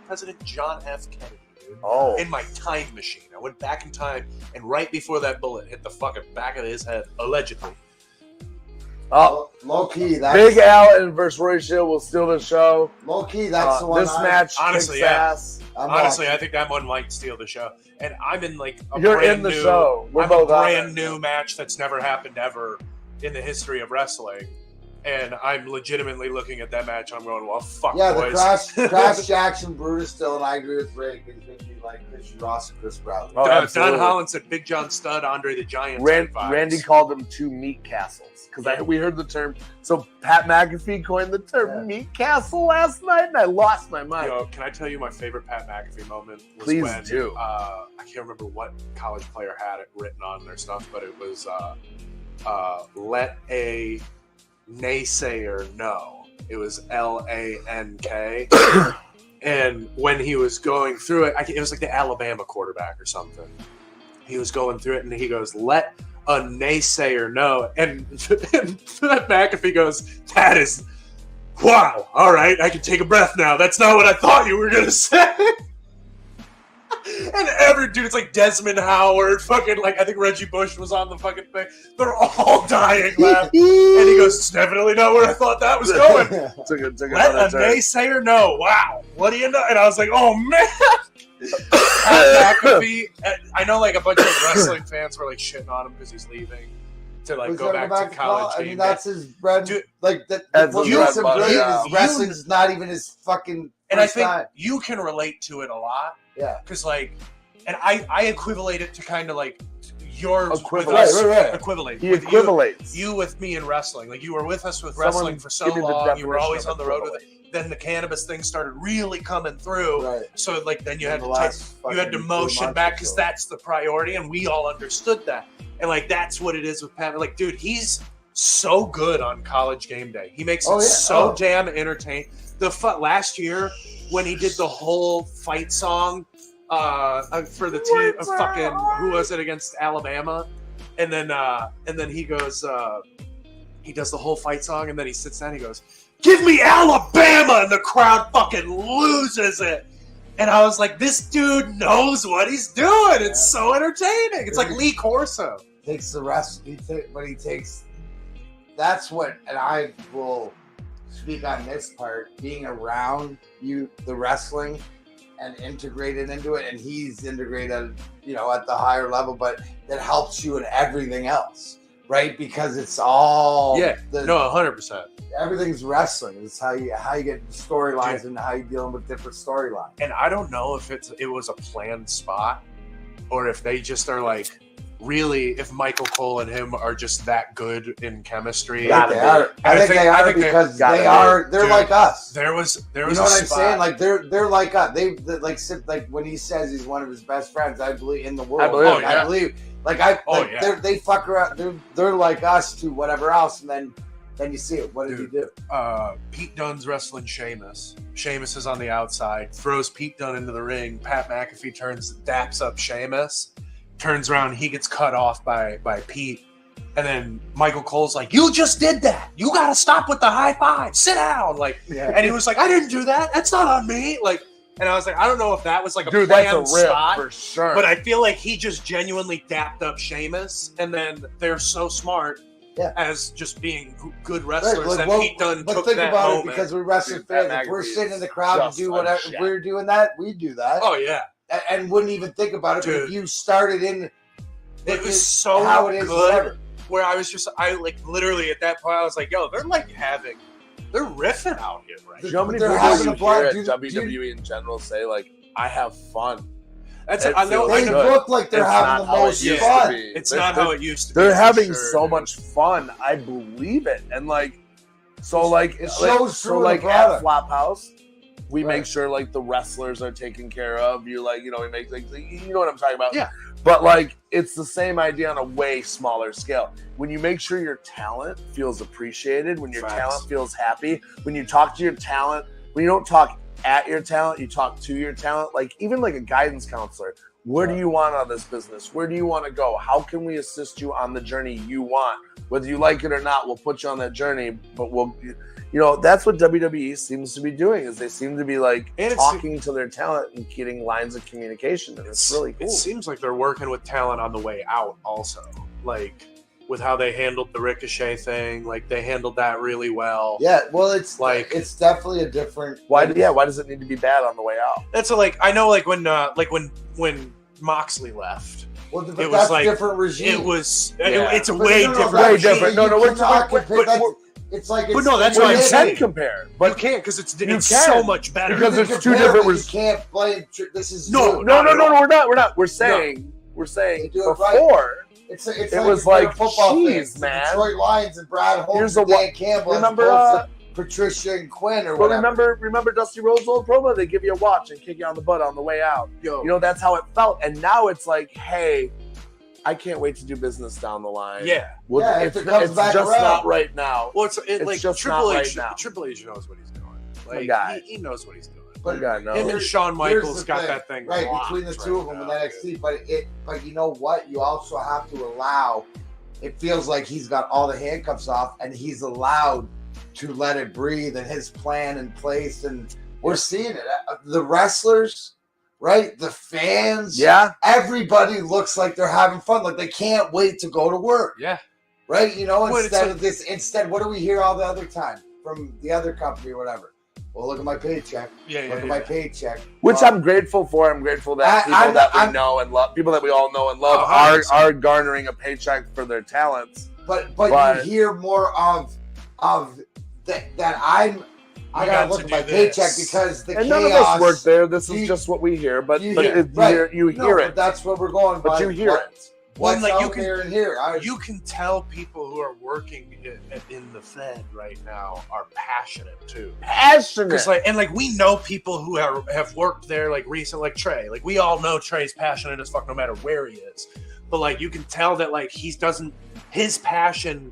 President John F. Kennedy, dude. Oh. In my time machine. I went back in time, and right before that bullet hit the fucking back of his head, allegedly. Oh, Low key, that's Big Al and versus Rory Shield will steal the show. low key. That's the one. This match Honestly, kicks yeah. ass. Honestly, I think that one might steal the show. And I'm in like a You're brand in the new, show. We're I'm both a on brand it. new match that's never happened ever in the history of wrestling. And I'm legitimately looking at that match and I'm going, well, fuck, Yeah, the boys. Crash Jackson, Brutus still, and I agree with Ray. It's going to be like Christian Ross and Chris Bradley. Oh, Don absolutely. Holland said Big John Studd, Andre the Giant. vibes. Randy called them two meat castles because we heard the term. So Pat McAfee coined the term meat castle last night, and I lost my mind. Yo, can I tell you my favorite Pat McAfee moment? Was Please when, do. I can't remember what college player had it written on their stuff, but it was let a naysayer know. It was LANK. And when he was going through it, it was like the Alabama quarterback or something. He was going through it, and he goes, let a naysayer know. And McAfee goes, that is, wow, all right, I can take a breath now. That's not what I thought you were going to say. And every dude, it's like Desmond Howard, fucking, like, I think Reggie Bush was on the fucking thing. They're all dying laughing. And he goes, it's definitely not where I thought that was going. Took Let another a turn. naysayer know. Wow. What do you know? And I was like, oh, man. Pat McAfee, I know, like, a bunch of wrestling fans were, like, shitting on him because he's leaving to, like, He's go gonna back to college. I game. mean, that's his bread. Dude, like that. that's What his makes him bread and great butter, is yeah. wrestling's not even his fucking. And I first think time. you can relate to it a lot. Yeah. Because, like, and I equivalent it to kind of like yours Equivalent. with us, Right. equivalent. He with equivalates. you with me in wrestling. Like you were with us with Someone wrestling for so give me the long. You were definition always of on the road with it. Then the cannabis thing started really coming through. Right. So like then you had In to the take, last you had to fucking 2 motion months back or because so. that's the priority, and we all understood that. And like that's what it is with Pat. Like, dude, he's so good on College Game Day. He makes it so damn entertaining. Last year when he did the whole fight song for the team of fucking who was it against Alabama, and then he goes he does the whole fight song, and then he sits down and he goes, "Give me Alabama," and the crowd fucking loses it. And I was like, this dude knows what he's doing. It's so entertaining. It's like Lee Corso. Takes the rest, but he takes. That's what, and I will speak on this part. Being around the wrestling, and integrated into it, and he's integrated, at the higher level, but that helps you in everything else, right? Because it's all 100%. Everything's wrestling. It's how you get storylines and how you dealing with different storylines. And I don't know if it was a planned spot or if they just are like, really, if Michael Cole and him are just that good in chemistry. I think they are because they're Dude, like us. There was You know what I'm saying? Like they're like us. They like when he says he's one of his best friends, I believe in the world. I believe. They fuck around. They're like us to whatever else, and then you see it. What did he do? Pete Dunne's wrestling Sheamus. Sheamus is on the outside, throws Pete Dunne into the ring. Pat McAfee daps up Sheamus, turns around, he gets cut off by Pete. And then Michael Cole's like, "You just did that. You got to stop with the high five. Sit down." And he was like, "I didn't do that. That's not on me." And I was like, I don't know if that was like a planned spot, for sure. but I feel like he just genuinely dapped up Sheamus, and then they're so smart as just being good wrestlers. And Pete Dunne took think that about moment. it because we're wrestling fans. If we're sitting in the crowd and do whatever, if we're doing that, we do that. Oh yeah, and wouldn't even think about it. But if you started in, it was so how it is, good. whatever. Where I was just, literally at that point, I was like, yo, they're riffing out here, right? You know how many They're people having you a blast. hear at WWE in general say, like, I have fun. That's It I know. feels They good. look like they're It's having not the how it most used fun. to be. It's not how it used to be. They're for having sure, so dude. much fun. I believe it. And it shows through the at product. Flophouse, we Right. make sure the wrestlers are taken care of. You we make you know what I'm talking about. Yeah. But it's the same idea on a way smaller scale. When you make sure your talent feels appreciated, when your talent feels happy, when you talk to your talent, when you don't talk at your talent, you talk to your talent. Even a guidance counselor. Where do you want out of this business? Where do you want to go? How can we assist you on the journey you want? Whether you like it or not, we'll put you on that journey. But that's what WWE seems to be doing. Is they seem to be talking to their talent and getting lines of communication, and it's really cool. It seems like they're working with talent on the way out, also. With how they handled the Ricochet thing, they handled that really well. Yeah, well, it's definitely a different. Why does it need to be bad on the way out? That's I know when Moxley left. Well, It that's was different regime. It was. Yeah. It's a But way no, different. Way regime. different. No, It's like But no, that's what I'm You saying. can compare, You but can't because it's You so can. much better. Because you there's can two compare, different but res- you can't play. This is No, new. no, not at all. we're not. We're saying They do it right. before. It's It like was if you're a like, football geez, fan, man. Detroit Lions and Brad Holmes Here's and the Dan Campbell. remember, as opposed to Patricia and Quinn or But whatever. remember Dusty Rhodes' old promo? They give you a watch and kick you on the butt on the way out. That's how it felt. And now it's like, hey, I can't wait to do business down the line. Yeah. Yeah, if it's it comes back just around. not right now. Well, it's just Triple not H. right now. Triple H knows what he's doing. My guy. He knows what he's doing. But God knows. Him and Shawn here's Michaels the got thing, that thing right locked between the two of them right in now, NXT. But you know what? You also have to allow. It feels like he's got all the handcuffs off, and he's allowed to let it breathe and his plan in place. And we're seeing it. The wrestlers, right? The fans. Yeah. Everybody looks like they're having fun. Like they can't wait to go to work. Yeah. Right? Well, Instead, what do we hear all the other time from the other company or whatever? Well, look at my paycheck. Look at my paycheck. Which I'm grateful for. I'm grateful that we know and love, people that we all know and love, are garnering a paycheck for their talents. But you hear more of that. I gotta look at my paycheck because the and chaos. none of us work there. This is just what we hear. But you hear But it. that's where we're going. But you hear it. what's like, out there and here. You can tell people who are working in the Fed right now are passionate too. Passionate. Because we know people who have worked there like recently, like Trey. Like we all know Trey's passionate as fuck no matter where he is. But like you can tell that like his passion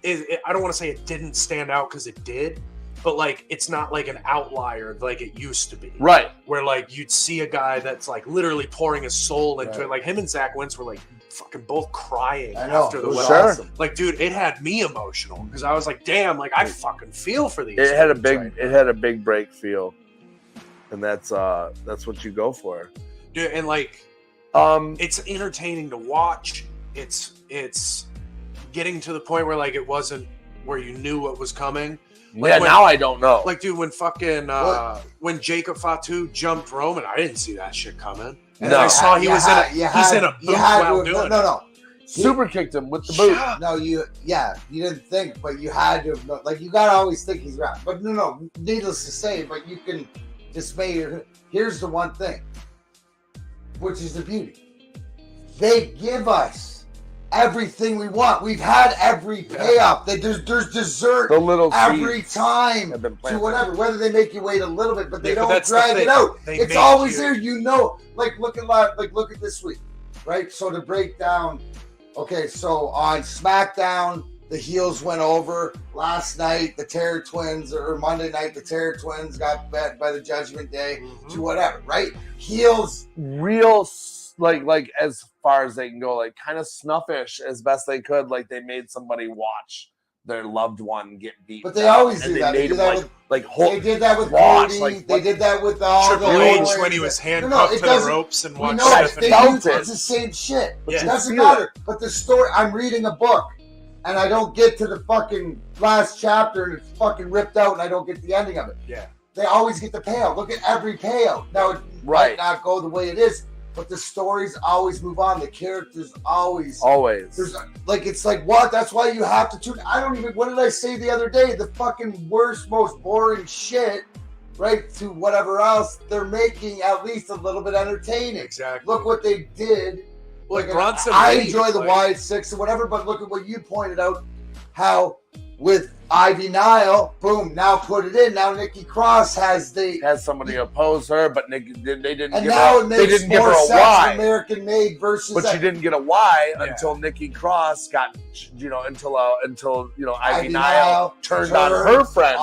is. I don't want to say it didn't stand out because it did. But like it's not like an outlier like it used to be. Right. Where like you'd see a guy that's like literally pouring his soul into it. Like him and Zach Wentz were like fucking both crying after the wedding. Sure. Awesome. Like, dude, it had me emotional because I was like, damn, like I fucking feel for these. It had a big break feel. And that's what you go for. Dude, and like it's entertaining to watch. It's getting to the point where like it wasn't where you knew what was coming. Like now I don't know. Like, dude, when fucking when Jacob Fatu jumped Roman, I didn't see that shit coming. And then I saw he's in a boot while doing it. No. Super kicked him with the boot. No, you didn't think, but you had to. Like, you gotta always think he's right. But no. Needless to say, but you can dismay. Here's the one thing, which is the beauty. They give us everything we want. We've had every payoff. There's dessert the little every time to whatever. Whether they make you wait a little bit, but they don't drag it out. It's always there. You know, like look at this week, right? So to break down, okay. So on SmackDown, the heels went over. Last night, the Terror Twins, or Monday night, the Terror Twins got bet by the Judgment Day to whatever, right? Heels, real. Like as far as they can go, like kind of snuffish as best they could. Like they made somebody watch their loved one get beat. But they always do that. They did that with Cody. They did that with all Triple H when he was handcuffed to the ropes and watched it's the same shit. It doesn't matter. But the story, I'm reading a book and I don't get to the fucking last chapter and it's fucking ripped out and I don't get the ending of it. Yeah. They always get the payout. Look at every payout. Now it might not go the way it is. But the stories always move on. The characters always. There's it's like what? That's why you have to tune. I don't even. What did I say the other day? The fucking worst, most boring shit, right? To whatever else they're making at least a little bit entertaining. Exactly. Look what they did. Like Bronson. I enjoy the wide six or whatever, but look at what you pointed out. How with Ivy Nile, boom, now put it in. Now Nikki Cross has somebody oppose her, but they didn't give her a why. American Made versus, but she didn't get a why until Nikki Cross got, until Ivy Nile turned on her friend,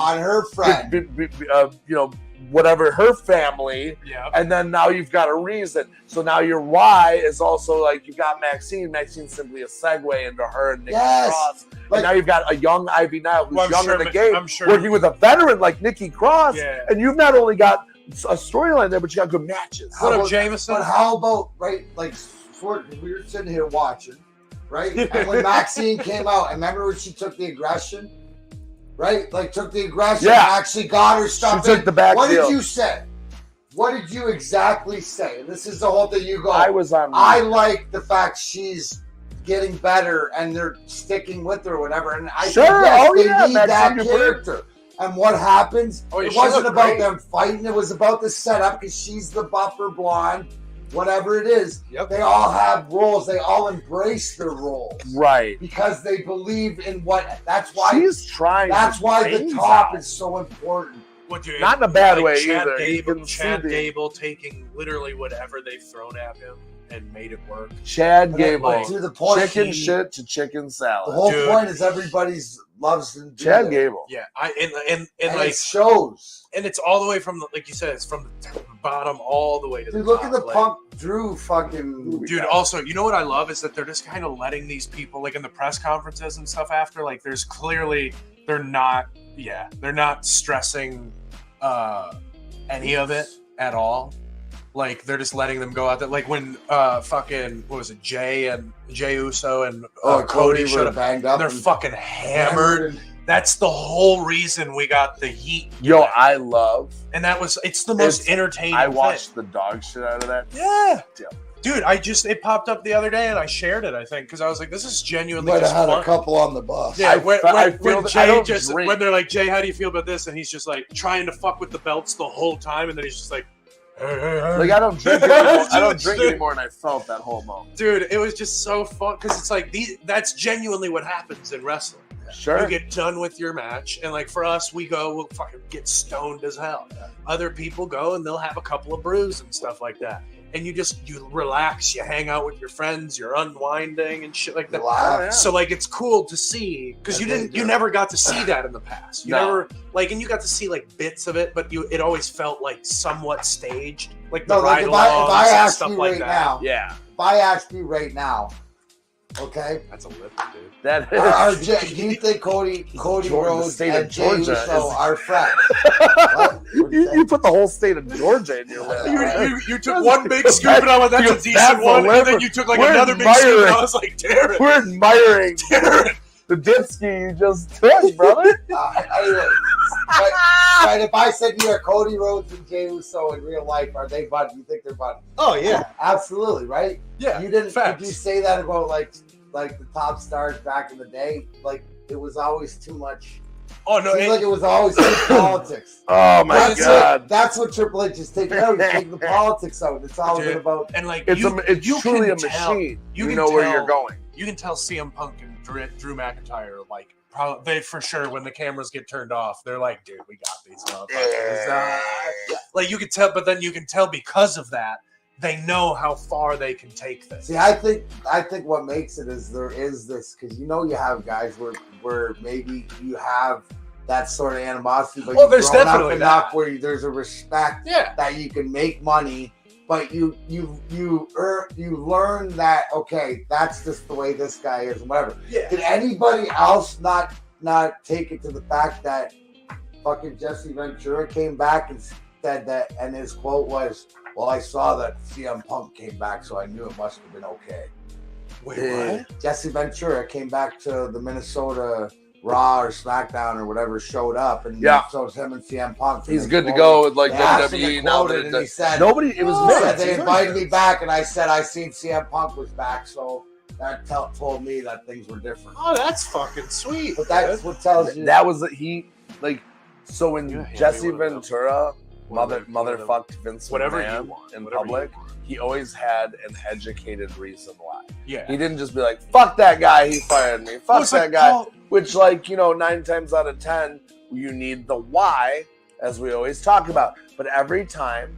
whatever her family, and then now you've got a reason. So now your why is also like you got Maxine. Maxine's simply a segue into her and Nikki Cross. And now you've got a young Ivy Nile who's younger in the game, working with a veteran like Nikki Cross, and you've not only got a storyline there, but you got good matches. What up, Jameson? But how about we were sitting here watching, right? And when Maxine came out, and remember when she took the aggression, right? Like took the aggression, actually got her stuff. She took the back. What did you say? What did you exactly say? And this is the whole thing. You go. I like the fact she's getting better and they're sticking with her or whatever. And I think they need that character. And what happens? It wasn't about them fighting. It was about the setup because she's the buffer blonde, whatever it is. They all have roles. They all embrace their roles. Right. Because they believe in what. That's why she's trying. That's why the top is so important. Not in a bad way Chad either. Chad Gable taking literally whatever they've thrown at him and made it work. Chad Gable, to the point, chicken shit to chicken salad. The whole point is everybody's loves and Chad Gable. Yeah, and like it shows, and it's all the way from like you said, it's from the bottom all the way to the top. Look at the Punk Drew fucking dude. Also, you know what I love is that they're just kind of letting these people like in the press conferences and stuff after. Like, there's clearly they're not stressing any of it at all. Like, they're just letting them go out there. Like when fucking what was it, Jay Uso and Cody showed up, banged up, they're fucking hammered. That's the whole reason we got the heat. I love, and it's the most entertaining. I watched the dog shit out of that. Yeah. Dude, it popped up the other day and I shared it, I think, because I was like, this is genuinely just fun. A couple on the bus. Yeah, when they're like, Jay, how do you feel about this? And he's just like trying to fuck with the belts the whole time, and then he's just like, Like I don't drink anymore. I don't drink anymore, and I felt that whole moment. Dude, it was just so fun because it's like that's genuinely what happens in wrestling. Sure. You get done with your match, and like for us, we'll fucking get stoned as hell. Other people go and they'll have a couple of brews and stuff like that. And you relax, you hang out with your friends, you're unwinding and shit like that. Wow. Yeah. So like it's cool to see because you never got to see that in the past. You never and you got to see like bits of it, but it always felt like somewhat staged, like the ride if I and ask stuff you like right that. now, Yeah. if I ask you right now, okay, That's a lip, dude. That do you think Cody Georgia, Rhodes the state and of Jey Georgia Uso is- are friends? What? What'd you say? you put the whole state of Georgia in your list. You took one big scoop and I went, that's a That's decent a one. And liver. then you took like We're another big scoop and admiring. I was like, Darren. We're admiring Darren. the dipski you just took, brother. Anyway, but if I said you are Cody Rhodes and Jey Uso in real life, are they buddies? You think they're buddies? Oh, yeah. Absolutely, right? Yeah. You didn't. facts. Did you say that about like the top stars back in the day? Like it was always too much. Oh, no. Seems like it was always too politics. Oh my That's god. That's what Triple H is taking out. He's taking the politics out. It's all Dude. been about. And like, It's you truly can a tell- machine. you You can know where tell- you're going. You can tell CM Punk and Drew McIntyre, like, probably they for sure when the cameras get turned off, they're like, dude, we got these motherfuckers. Like, you can tell, but then you can tell because of that, they know how far they can take this. See, I think what makes it is there is this because you have guys where maybe you have that sort of animosity, but Well, you've there's grown up definitely enough that. where there's a respect Yeah. that you can make money, but you learn that okay, that's just the way this guy is, and whatever. Yeah. Did anybody else not take it to the fact that fucking Jesse Ventura came back and said that, and his quote was, "Well, I saw that CM Punk came back, so I knew it must have been okay." Wait, Yeah. what? Jesse Ventura came back to the Minnesota Raw or SmackDown or whatever, showed up, and Yeah. so it's him and CM Punk. He's good to go with like They asked him WWE to now. quote it, and he said, Nobody. It was he Vince. said they It's invited Vince. me back, and I said I seen CM Punk was back, so that told me that things were different. Oh, that's fucking sweet. But that's what tells you. That was so when Yeah, hand me Jesse one of them. Ventura Whatever- motherfucked Vince whatever McMahon you want, in whatever you public, want. he always had an educated reason why. Yeah. He didn't just be like, "Fuck that guy, he fired me. Fuck it's that like, guy." oh, Which, 9 times out of 10, you need the why, as we always talk about. But every time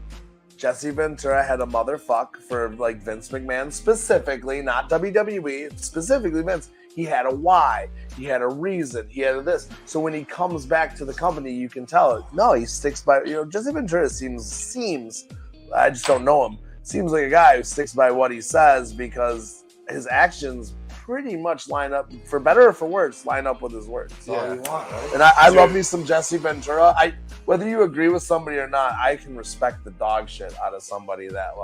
Jesse Ventura had a motherfuck for like Vince McMahon specifically, not WWE, specifically Vince, he had a why, he had a reason, he had a this. So when he comes back to the company, you can tell it. No, he sticks by. Jesse Ventura seems. I just don't know him. Seems like a guy who sticks by what he says because his actions pretty much line up, for better or for worse, line up with his words. That's all you want, right? And I love me some Jesse Ventura. Whether you agree with somebody or not, I can respect the dog shit out of somebody that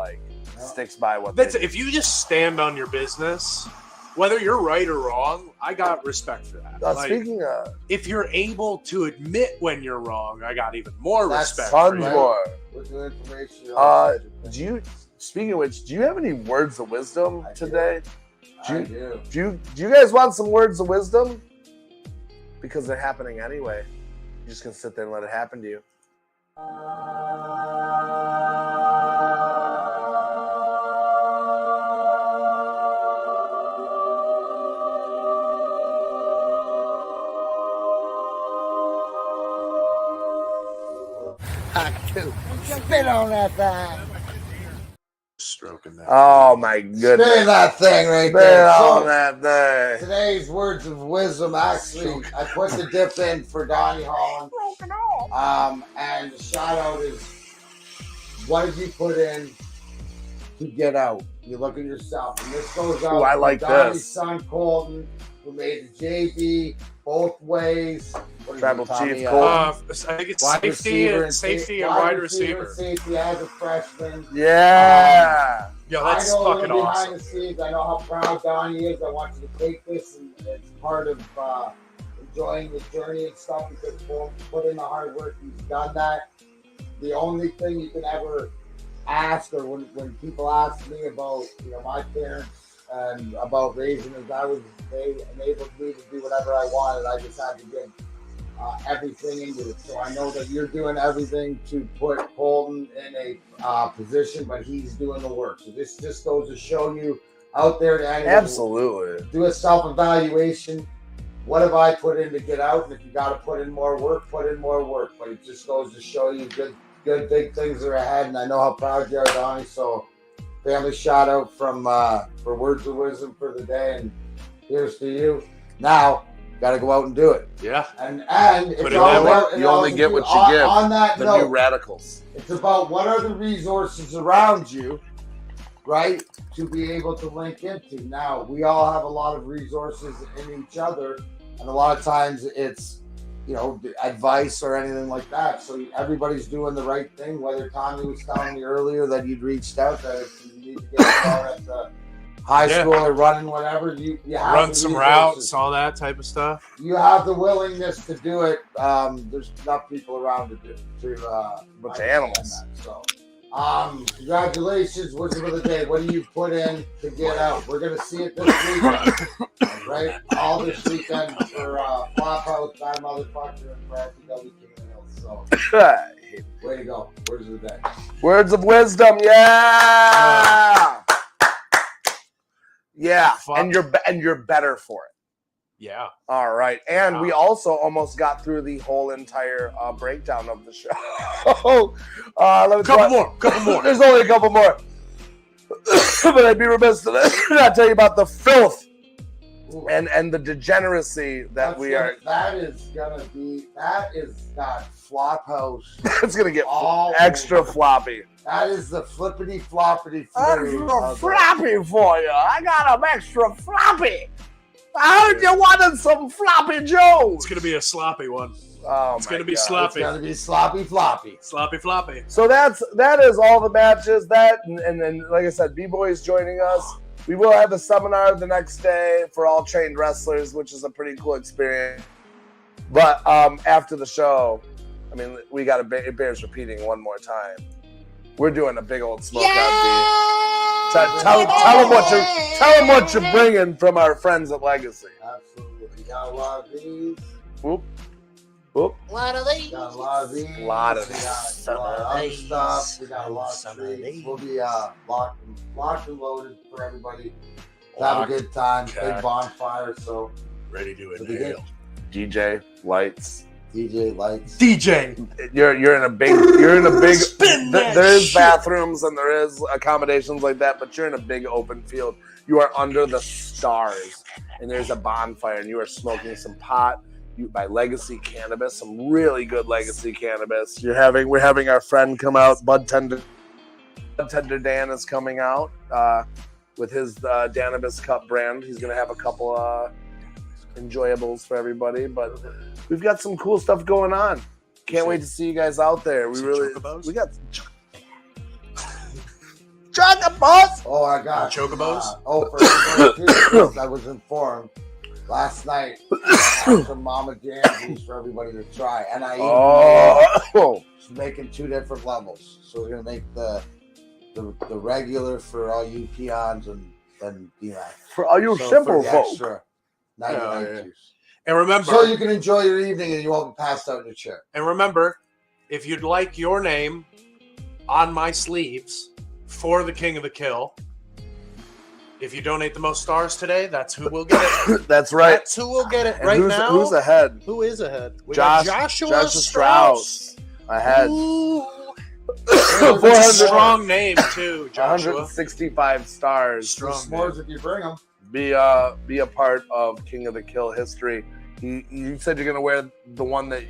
sticks by what that's they do. if you just stand on your business, whether you're right or wrong, I got respect for that. Speaking of If you're able to admit when you're wrong, I got even more That's respect. tons for you. more. With the information. Speaking of which, do you have any words of wisdom I do. today? I do. Do you guys want some words of wisdom? Because they're happening anyway. You're just gonna sit there and let it happen to you. Spit on that thing. Stroking that. Oh my goodness. Spit that thing right Spit there. on So, that thing. today's words of wisdom, actually, I put the dip in for Donnie Holland. And the shout out is, what did you put in to get out? You look at yourself. And this goes out Ooh, I to like Donnie's this. son, Colton, who made the JV both ways. What is Tribal it, Tommy? Chief Colton. I think it's Wide safety receiver and safety and wide receiver. Safety as a freshman. Yeah. Yo, I that's know a fucking little behind awesome. the scenes. I know how proud Donnie is. I want you to take this, and it's part of enjoying the journey and stuff because put in the hard work. He's done that. The only thing you can ever ask, or when people ask me about my parents and about raising us, they enabled me to do whatever I wanted. I just had to give everything into it. So I know that you're doing everything to put Colton in a position, but he's doing the work. So this just goes to show you out there to anyone, Absolutely. do a self-evaluation. What have I put in to get out? And if you got to put in more work, put in more work. But it just goes to show you good big things are ahead. And I know how proud you are, Donnie. So family shout out from for words of wisdom for the day. And here's to you. Now, got to go out and do it. Yeah. And it's Put it all that way. about, You only get what you give. On that The note, new radicals. it's about what are the resources around you, right, to be able to link into. Now, we all have a lot of resources in each other, and a lot of times it's, advice or anything like that. So everybody's doing the right thing, whether Tommy was telling me earlier that you'd reached out, that if you need to get a car at the high school or running whatever, you have Run the some resources. routes, all that type of stuff. You have the willingness to do it. There's enough people around to Bunch of animals. that. So, congratulations, Wizard of the Day. What do you put in to get out? We're gonna see it this weekend, right? All this weekend for Flophouse, Bad Motherfucker, and for RPW King of the Hills. So, way to go, Wizard of the Day. Words of wisdom, yeah. Yeah, Fuck. and you're better for it. Yeah. All right, and Wow. we also almost got through the whole entire breakdown of the show. Couple more. There's only a couple more, but I'd be remiss to not tell you about the filth Ooh. and the degeneracy that That is that Flophouse. It's gonna get all extra floppy. That is the flippity floppity Extra floppy for you. I got them extra floppy. I heard you wanted some floppy joes. It's gonna be a sloppy one. Oh, It's gonna be God. It's sloppy. gonna be sloppy floppy. Sloppy floppy. So that is all the matches. That and then, like I said, B-Boy's joining us. We will have a seminar the next day for all trained wrestlers, which is a pretty cool experience. But after the show, I mean, we got it bears repeating one more time. We're doing a big old smoke out. Tell them what you're bringing from our friends at Legacy. Absolutely. We got a lot of these. Whoop, whoop. We got a lot of these. Lot of We got these. a lot of other stuff. We got a lot Some of of treats. these. We'll be locked and loaded for everybody. Have a good time. Okay. Big bonfire. So Ready to it'll be good. inhale. DJ lights. DJ lights. DJ. You're in a big Spin that there is shit. bathrooms and there is accommodations like that, but you're in a big open field. You are under the stars and there's a bonfire and you are smoking some pot by Lega Sea Cannabis, some really good Lega Sea Cannabis. We're having our friend come out, Bud Tender Dan is coming out with his Cannabis Cup brand. He's gonna have a couple enjoyables for everybody, but we've got some cool stuff going on. Can't wait to see you guys out there. Some We chocobos? got chocobos. Oh, I got Chocobos? for everybody too, I was informed last night. I had some Mama Jam juice for everybody to try, and I Oh, It's making two different levels. So we're gonna make the regular for all you peons and D-Mac. for all you So simple for the folk. extra 99 yeah. juice. And remember, So you can enjoy your evening and you won't be passed out in your chair. if you'd like your name on my sleeves for the King of the Kill, if you donate the most stars today, that's who will get it. That's right. That's who will get it And right who's, now. Who's ahead? Who is ahead? We got Joshua Strauss ahead. Ooh. 400 That's a strong name too, Joshua. 165 stars. Strong S'mores name. if you bring them. Be a part of King of the Kill history. You said you're gonna wear the one that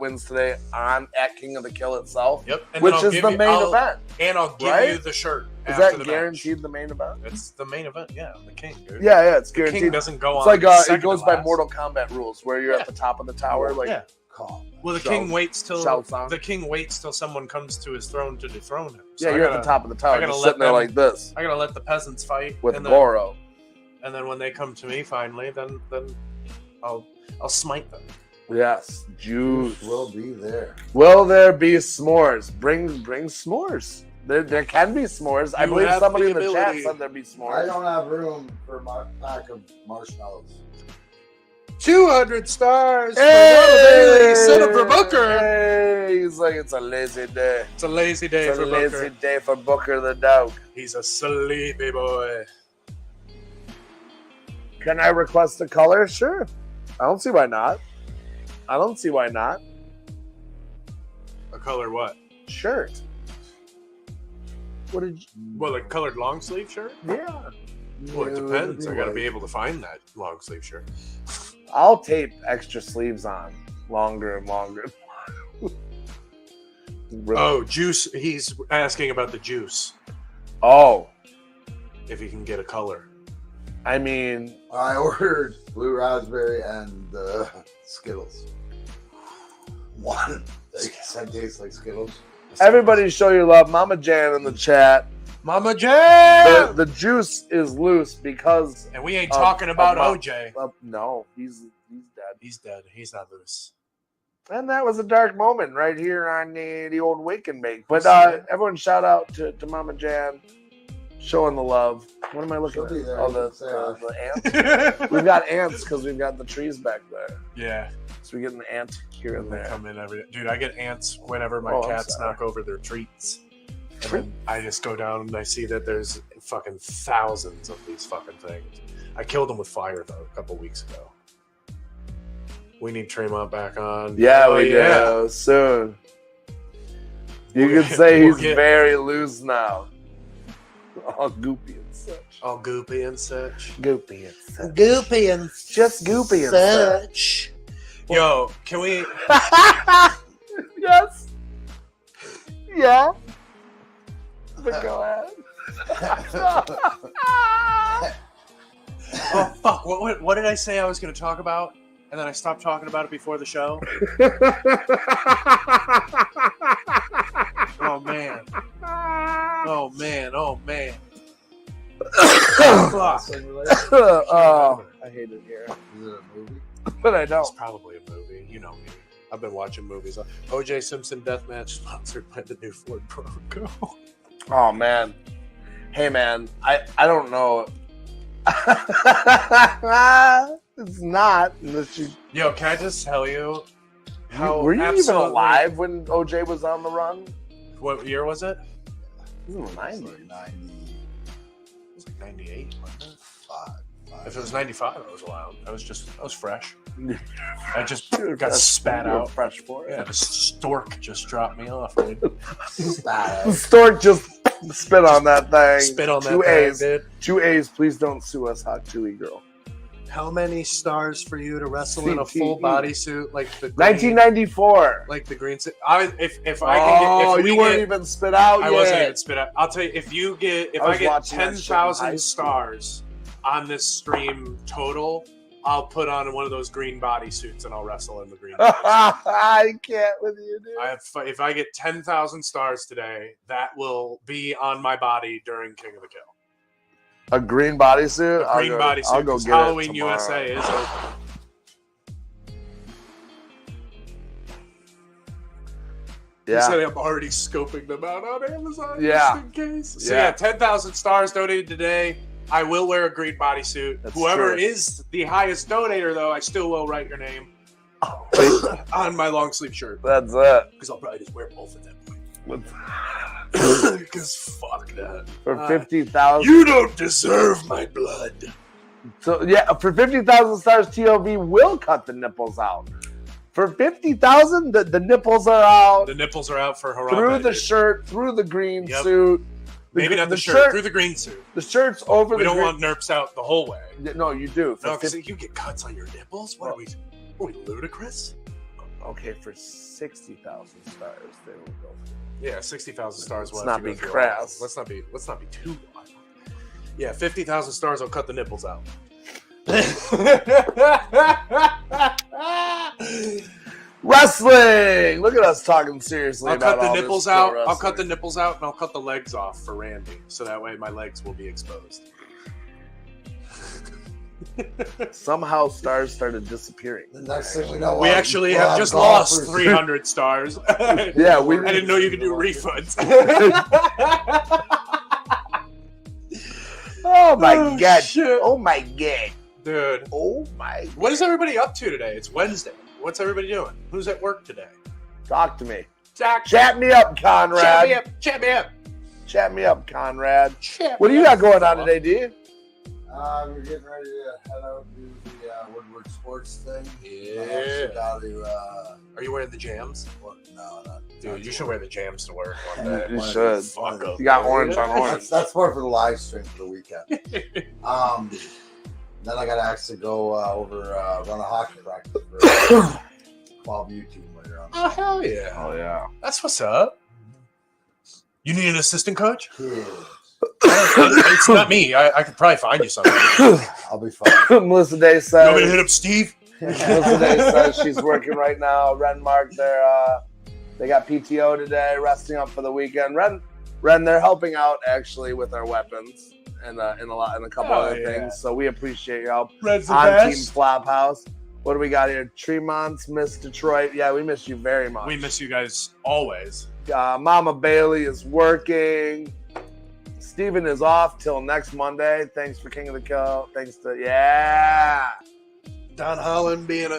wins today at King of the Kill itself, Yep. And which then I'll is give the you- main event. And I'll give Right? you the shirt. Is after that the guaranteed match. the main event? It's the main event, yeah. The King, dude. Yeah, it's The King guaranteed. doesn't go It's on. like it second goes to by last. Mortal Kombat rules, where you're at the top of the tower, like Yeah. Call. Well, the Shouts- king waits till shouts on. the king waits till someone comes to his throne to dethrone him. So yeah, I you're gotta, at the top of the tower, gotta just let sitting there them- like this I gotta let the peasants fight with and then, Goro. and then when they come to me finally, then I'll smite them. Yes, juice. Will be there. Will there be s'mores? Bring s'mores. There can be s'mores. I You believe have somebody the in the chat ability. said there'd be I s'mores. don't have room for my pack of marshmallows. 200 stars Hey! for son of a Booker. Hey! He's like, it's a lazy day. It's a lazy day It's for a lazy Booker. day for Booker the dog. He's a sleepy boy. Can I request a color? Sure. I don't see why not. I don't see why not. A color what? Shirt. What did you... Well, a colored long sleeve shirt? Yeah. Well, it depends. I got to be able to find that long sleeve shirt. I'll tape extra sleeves on longer and longer. Oh, juice. He's asking about the juice. Oh, If he can get a color. I mean, I ordered blue raspberry and Skittles. One. They said tastes like Skittles. everybody show your love. Mama Jan in the chat. Mama Jam! The juice is loose because And we ain't talking about OJ. no, he's dead. He's dead. He's not loose. And that was a dark moment right here on the old Wake and Bake. But everyone shout out to Mama Jan showing the love. What am I looking She'll be at? there. Oh, You can the ants. We've got ants because we've got the trees back there. Yeah. So we get an ant here and They there. come in every Dude, I get ants whenever my Oh, I'm cats sorry. knock over their treats. And then I just go down and I see that there's fucking thousands of these fucking things. I killed them with fire, though, a couple weeks ago. We need Tremont back on. Yeah, Oh, we do. Soon. You We'll could get- say we'll he's get- very loose now. All goopy and such. All goopy and such. Goopy and such. Goopy and Just goopy and such. Yo, can we... Yes. Yeah. But go ahead. Oh, fuck. What did I say I was going to talk about? And then I stopped talking about it before the show? Oh, man. Oh, man. Oh, man. Fuck. Oh, I hate it here. Is it a movie? But I It's don't. probably a movie. You know me. I've been watching movies. O.J. Simpson Deathmatch sponsored by the new Ford Bronco. Oh, man. Hey, man. I don't know. It's not. Unless you, Yo, can I just tell you how were you even absolutely- alive when OJ was on the run? What year was it? It was in the It's 90s. like 95. It was like 98, wasn't it? If it was 95, I was allowed. I was fresh. I just got spat You were out. fresh for it. Yeah, the stork just dropped me off, dude. The stork just spit on that thing. Spit on that Two thing, A's. dude. 2 A's. Please don't sue us, Hot Chewy Girl. How many stars for you to wrestle in a CTE. full bodysuit like the green, 1994. like the green suit? If I can get, Oh, if we you weren't get, even spit out I yet. wasn't even spit out. I'll tell you, if I I was get watching that shit in high 10,000 school. stars on this stream total, I'll put on one of those green bodysuits and I'll wrestle in the green. bodysuit. I can't with you, dude. If I get 10,000 stars today, that will be on my body during King of the Kill. A green bodysuit? A green bodysuit. I'll go 'cause get Halloween it tomorrow. USA is open. He Yeah. said I'm already scoping them out on Amazon Yeah. just in case. So Yeah. yeah, 10,000 stars donated today. I will wear a green bodysuit. That's Whoever true. is the highest donator, though, I still will write your name on my long sleeve shirt. That's it. Because I'll probably just wear both at that point. With- Because fuck that. For 50,000. You don't deserve my blood. So yeah, for 50,000 stars, TOV will cut the nipples out. For 50,000, the nipples are out The nipples are out for Harambe. through the dude. shirt, through the green Yep. suit. Maybe not the shirt, through the green suit. The shirt's over We the don't green. want nerps out the whole way. No, you do. For No, because 50 you get cuts on your nipples. What are we ludicrous? okay, for 60,000 stars, they will go. Yeah, 60,000 stars. Let's We'll have not to be go through crass. all. Let's not be too wild. Yeah, 50,000 stars. I'll cut the nipples out. Wrestling. Look at us talking seriously. I'll about cut the all nipples this out. pro I'll cut the wrestling. nipples out, and I'll cut the legs off for Randy, so that way my legs will be exposed. Somehow stars started disappearing. The next thing we know, We actually have just lost 300 stars. Yeah, we I didn't know you could do refunds. Oh my Oh, god! shit. Oh my god! Dude. Oh my! What is everybody up to today? It's Wednesday. What's everybody doing? Who's at work today? Talk to me. Zach. Chat me up, Conrad. Chat me up. Chat me up. Chat me up, Conrad. Chat What do me you up, got going on fella. today, D? We're getting ready to head out to the Woodward Sports thing. Yeah. I actually got to, Are you wearing the jams? no, not. Dude, you should wear the jams to work one You day. should. Fuck 'em. You got orange on That's, orange. that's more for the live stream for the weekend. Then I got to actually go run a hockey practice for 12U team later on. Oh, hell yeah. Oh yeah. That's what's up. You need an assistant coach? Kids. It's not me. I could probably find you something. I'll be fine. Melissa Day You want me to says. hit up Steve? Melissa Day says she's working right now. Renmark, they got PTO today, resting up for the weekend. Ren, they're helping out actually with our weapons and in a couple Oh, other yeah. things. So we appreciate your help Red's the on Team best. Flophouse. What do we got here? Tremont's Miss Detroit. Yeah, we miss you very much. We miss you guys always. Mama Bailey is working. Steven is off till next Monday. Thanks for King of the Kill. Thanks to Don Holland being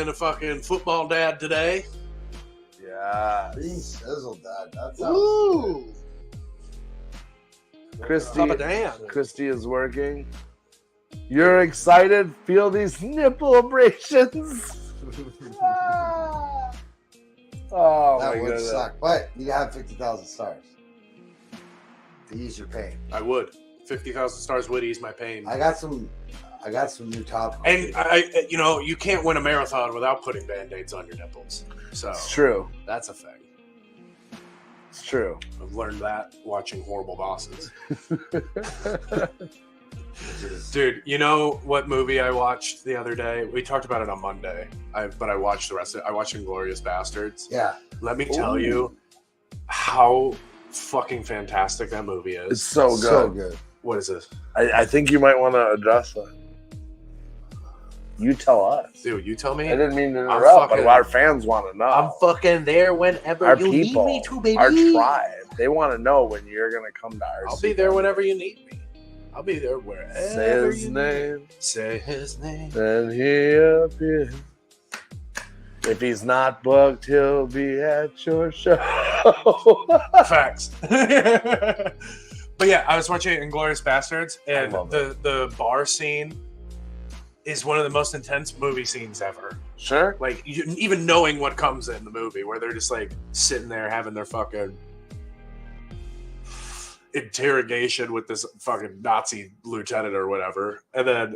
a fucking football dad today. yeah. Being sizzled, Dad. That's Ooh. Christy, Papa Dan. Christy is working. You're excited? Feel these nipple abrasions. Oh That my would goodness. suck. But you have 50,000 stars to ease your pain. I would. 50,000 stars would ease my pain. I got some new top. And you can't win a marathon without putting band-aids on your nipples. So It's true. that's a thing. It's true. I've learned that watching Horrible Bosses. Dude, you know what movie I watched the other day? We talked about it on Monday, but I watched the rest of it. I watched Inglourious Bastards. Yeah. Let me tell you how fucking fantastic that movie is. It's so good. So good. What is this? I think you might want to address that. You tell us. Dude, you tell me. I didn't mean to I'm interrupt, fucking- but our fans want to know. I'm fucking there whenever Our you people, need me to, baby. our tribe. They want to know when you're going to come to our I'll be there whenever you need me. I'll be there wherever Say his you name, need. Say his name. then he appears. If he's not booked, he'll be at your show. Facts. But yeah, I was watching Inglourious Bastards, and I love the bar scene is one of the most intense movie scenes ever. Sure. Like, even knowing what comes in the movie, where they're just like sitting there having their fucking interrogation with this fucking Nazi lieutenant or whatever, and then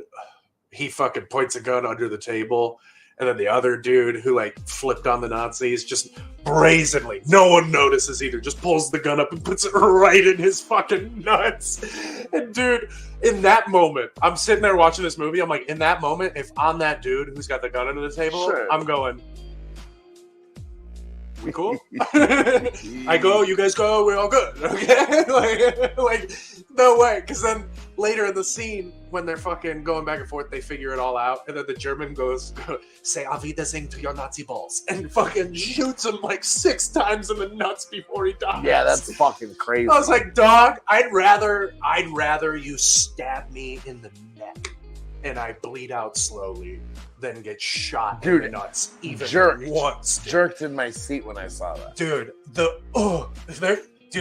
he fucking points a gun under the table, and then the other dude who like flipped on the Nazis just brazenly, no one notices either, just pulls the gun up and puts it right in his fucking nuts. And dude, in that moment, I'm sitting there watching this movie, I'm like, in that moment, if I'm that dude who's got the gun under the table, Sure. I'm going, we cool? I go, you guys go, we're all good. Okay? like no way. Because then later in the scene, when they're fucking going back and forth, they figure it all out. And then the German goes, say Auf Wiedersehen to your Nazi balls. And fucking shoots him like 6 times in the nuts before he dies. Yeah, that's fucking crazy. I was like, dog, I'd rather you stab me in the neck and I bleed out slowly than get shot in Dude, the nuts even jerked. once. Dude. Jerked in my seat when I saw that. Dude,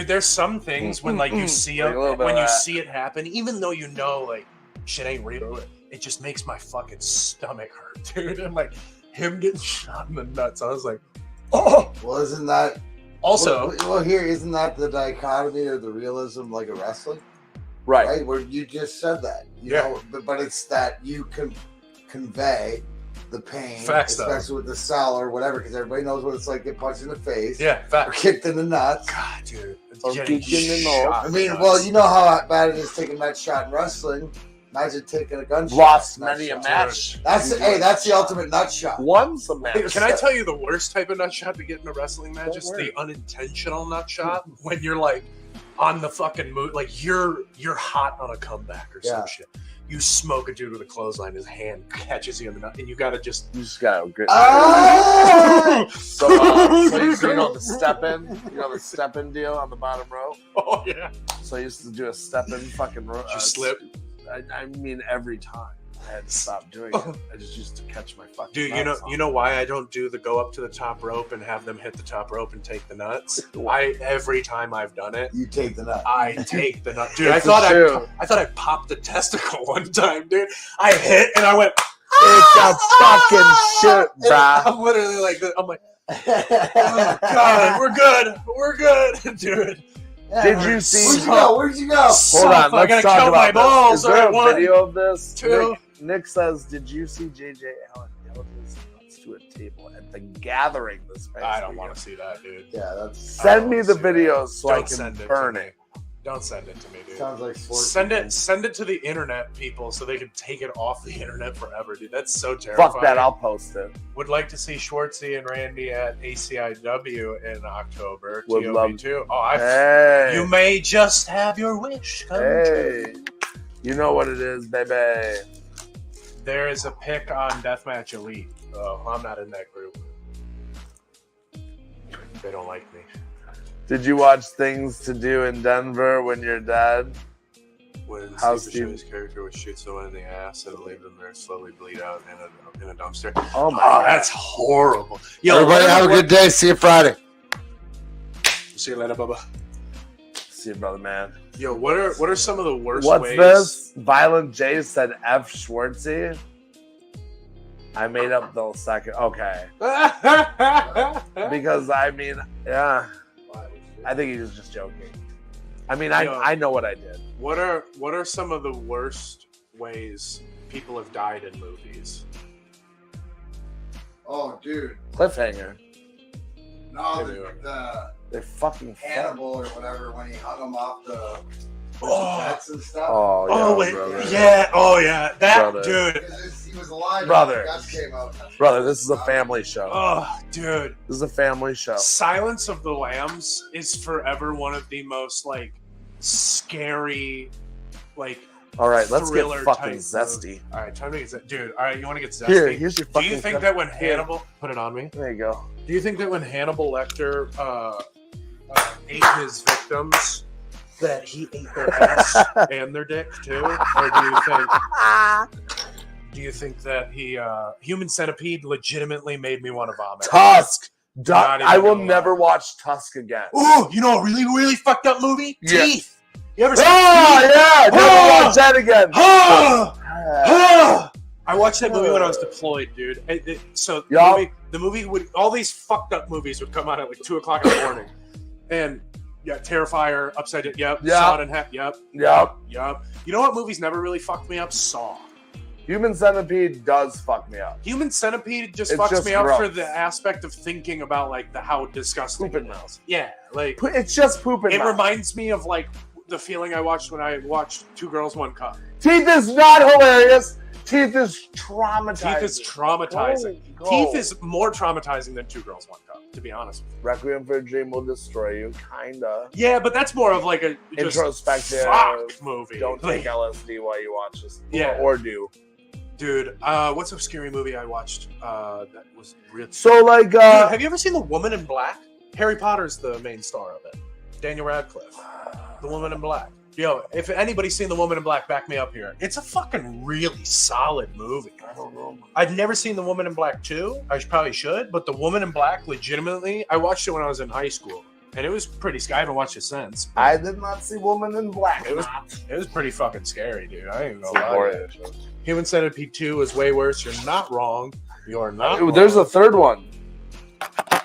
there's some things when like you see Like a little bit when of you that. see it happen, even though you know like shit ain't real, it just makes my fucking stomach hurt, dude. And like him getting shot in the nuts, I was like, oh. Well, isn't that Also, well, here isn't that the dichotomy or the realism like a wrestling, Right. right? Where you just said that, you Yeah. know, but it's that you can convey the pain, Facts, though. especially with the cell or whatever, because everybody knows what it's like to get punched in the face, yeah, or fact. kicked in the nuts. God, dude. Or Getting kicked in the shot nose. I in mean, the well, nuts. you know how bad it is taking that shot in wrestling. Imagine taking a gunshot. Lost nut many a shot. match. That's the ultimate nut shot. Once a match. Can I tell you the worst type of nut shot to get in a wrestling match? Don't Is worry. the unintentional nut shot when you're like on the fucking move, like you're hot on a comeback or Yeah. some shit. You smoke a dude with a clothesline, his hand catches you in the nut, and you gotta just. You just gotta get. Ah! So you know the step in? You know the step in deal on the bottom row? Oh yeah, So I used to do a step in fucking row. you slip. I mean, every time. I had to stop doing it. I just used to catch my fucking. Dude, nuts you know why I don't do the go up to the top rope and have them hit the top rope and take the nuts? Every time I've done it, You take the nut. I take the nut. Dude, It's I thought I popped the testicle one time, dude. I hit and I went. It's a fucking shit, And bruh. I'm literally like, I'm like, oh god, we're good, dude. Did you see? Where'd you go? Where'd you go? Hold on, I let's gotta talk count my about balls. this. Is there a One, video of this? two. Nick says, "Did you see JJ Allen nail his nuts to a table at the gathering this past I don't weekend?" want to see that, dude. Yeah, that's Send me the see that. videos so I Don't can send it burn to me. it. Don't send it to me, dude. sounds like sports. Send it to the internet people so they can take it off the internet forever, dude. That's so terrifying. Fuck that! I'll post it. Would like to see Schwartzy and Randy at ACIW in October. Would TOB love- too. Hey, You may just have your wish come true. hey, you know what it is, baby. There is a pick on Deathmatch Elite. Oh, I'm not in that group. They don't like me. Did you watch Things to Do in Denver when you're dead? When How's Steve Buscemi's character would shoot someone in the ass and leave them there slowly bleed out in a dumpster. Oh my Oh, god, that's horrible. Yo, Everybody have a good day. See you Friday. See you later, Bubba. see you, brother, man. Yo, what are some of the worst What's ways? this? Violent J said F Schwartzy. I made up the second. Okay, because I mean, yeah, I think he was just joking. I mean, I know what I did. What are some of the worst ways people have died in movies? Oh, dude. Cliffhanger. No, the They fucking Hannibal or whatever when he hung him off the Oh. pets and stuff. Oh, yeah, Oh wait, brother. yeah, oh yeah, that Brother. dude. Because he was alive. Brother. When the guts came out. Brother, this is a family show. Oh, dude. This is a family show. Silence of the Lambs is forever one of the most like scary, like. All right, let's get thriller fucking type zesty. All right, time to get zesty, dude. All right, you want to get zesty? Here's your Do fucking. you think that when Hannibal put it on me? There you go. Do you think that when Hannibal Lecter ate his victims, that he ate their ass and their dick too, or do you think that he Human Centipede legitimately made me want to vomit? Tusk. Not even I will gonna lie. never watch Tusk again. Ooh, you know a really really fucked up movie? Yeah. Teeth. You ever seen Oh Teeth? yeah, never Oh! watch that again. I watched that movie when I was deployed, dude. So Yup. the movie would all these fucked up movies would come out at like 2:00 in the morning, and yeah, Terrifier, Upside Down, yep, Yup. Saw It in Half, yep, Yep. yep. You know what movies never really fucked me up? Saw. Human Centipede does fuck me up. Human Centipede just It's fucks just me up gross. for the aspect of thinking about like how disgusting Pooping it mouth. is. Yeah, like It's just pooping. it mouth. reminds me of like the feeling I watched when I watched Two Girls, One Cup. Teeth is not hilarious. Teeth is traumatizing. Teeth is traumatizing. Go. Teeth is more traumatizing than Two Girls, One Cup, to be honest with you. Requiem for a Dream will destroy you, kinda. Yeah, but that's more of like a just Introspective. fuck movie. Don't Like, take LSD while you watch this. Yeah. Or do. dude. What's a scary movie I watched? That was really. So like, Dude, have you ever seen The Woman in Black? Harry Potter's the main star of it. Daniel Radcliffe. The Woman in Black. Yo, if anybody's seen The Woman in Black, back me up here. It's a fucking really solid movie. I don't know. I've never seen The Woman in Black 2. I probably should, but The Woman in Black, legitimately, I watched it when I was in high school, and it was pretty scary. I haven't watched it since. but I did not see Woman in Black. It was pretty fucking scary, dude. I ain't gonna It's lie. boring. to you. Human Centipede 2 is way worse. You're not wrong. You're not. Ooh, there's a wrong. third one,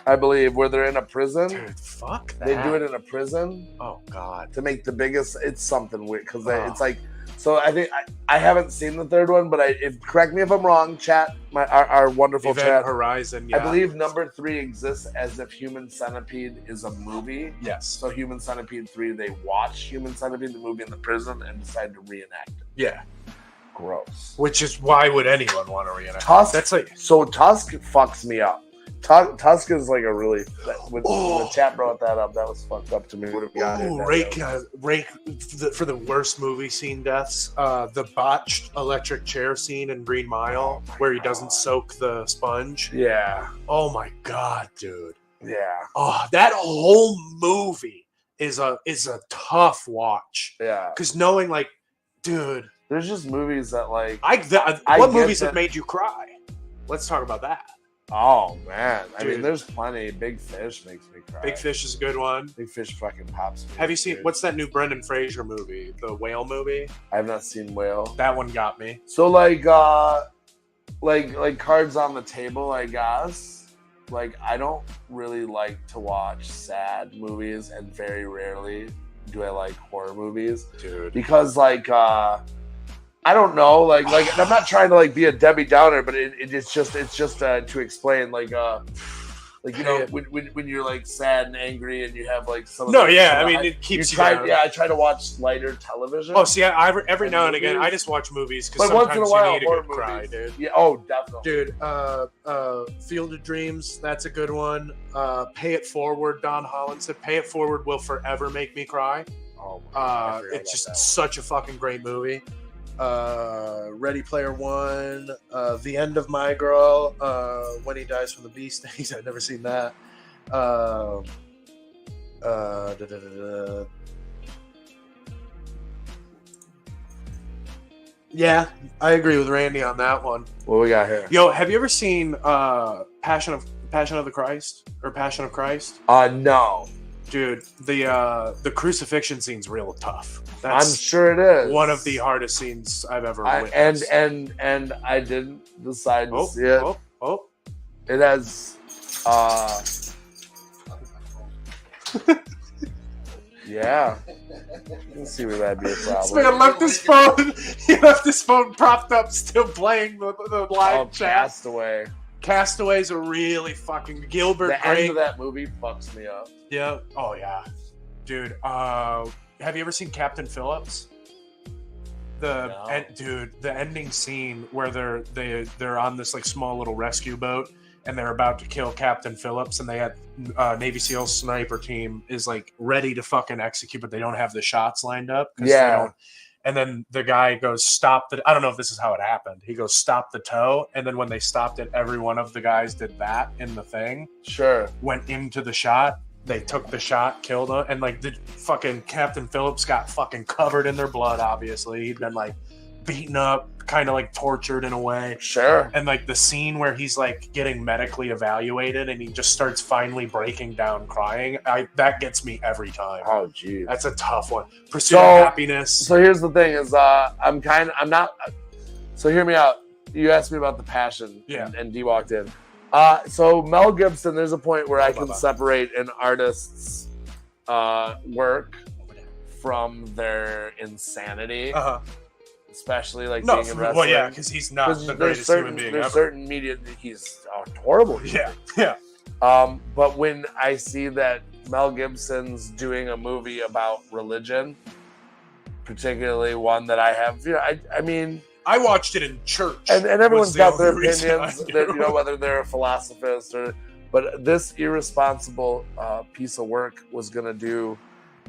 I believe, where they're in a prison. Dude, fuck that. They do it in a prison Oh god. to make the biggest. It's something weird because Oh. it's like. So I think I haven't seen the third one, but correct me if I'm wrong. Chat, our wonderful Event chat. Horizon. Yeah. I believe number 3 exists as if Human Centipede is a movie. Yes. So Human Centipede 3, they watch Human Centipede the movie in the prison and decide to reenact it. Yeah. Gross. Which is why would anyone want to reenact? Tusk. That's like. So Tusk fucks me up. Tusk is like a really. When the chat brought that up, that was fucked up to me. What have we got? Ooh, rake for the worst movie scene deaths. The botched electric chair scene in Green Mile, where he doesn't soak the sponge. Yeah. Oh my god, dude. Yeah. Oh, that whole movie is a tough watch. Yeah. Because knowing, like, dude, There's just movies that like What get movies that- have made you cry? Let's talk about that. Oh man, I mean, Dude. there's plenty. Big Fish makes me cry. Big Fish is a good one. Big Fish fucking pops me. Have you seen dude. what's that new Brendan Fraser movie, the whale movie? I have not seen Whale. That one got me. So like Cards on the Table, I guess. Like I don't really like to watch sad movies, and very rarely do I like horror movies, Dude. because like I don't know, like I'm not trying to like be a Debbie Downer, but it's just to explain like you know when you're like sad and angry and you have like some. No, of the, yeah, some I of mean the- it keeps you try, down. yeah, I try to watch lighter television. Oh, see, every And now and again, movies. I just watch movies because but once sometimes in a while, you need a horror good cry, movies. dude. Yeah, oh, definitely. Dude, Field of Dreams, that's a good one. Pay It Forward, Don Holland said, Pay It Forward will forever make me cry. Oh my God, I forgot It's about just that such a fucking great movie. Ready Player One, The End of My Girl, When He Dies from the Bee Stings. I've never seen that. Yeah, I agree with Randy on that one. What we got here? Yo, have you ever seen Passion of the Christ or Passion of Christ? No. Dude, the crucifixion scene's real tough. I'm That's sure it is one of the hardest scenes I've ever and witnessed. I didn't decide to Oh, see it. oh. It has yeah. You can see where that'd be a This problem. man left his phone. He left his phone propped up, still playing the live chat. Castaway. Castaway's a really fucking Gilbert The Grape. end of that movie fucks me up. Yeah. Oh yeah, dude. Have you ever seen Captain Phillips? No. Dude, the ending scene where they're on this like small little rescue boat and they're about to kill Captain Phillips, and they had Navy SEAL sniper team is like ready to fucking execute, but they don't have the shots lined up. 'Cause Yeah. they don't. And then the guy goes, stop the. I don't know if this is how it happened. He goes, stop the tow. And then when they stopped it, every one of the guys did that in the thing. Sure. Went into the shot. They took the shot, killed him, and like the fucking Captain Phillips got fucking covered in their blood. Obviously, he'd been like beaten up, kind of like tortured in a way. Sure. And like the scene where he's like getting medically evaluated, and he just starts finally breaking down, crying. That gets me every time. Oh, geez. That's a tough one. Pursuit So- of Happiness. So here's the thing: is I'm not. So hear me out. You asked me about the passion, Yeah. and D walked in. So Mel Gibson, there's a point where I can Bye-bye. separate an artist's work from their insanity, Uh-huh. especially like No, being in wrestling. well, yeah, because he's not 'Cause the there's greatest human being there's ever. certain media that he's horrible. Yeah, yeah. But when I see that Mel Gibson's doing a movie about religion, particularly one that I have, I mean, I watched it in church. and everyone's was the got their only reason opinions I that knew. whether they're a philosophist or, but this irresponsible piece of work was going to do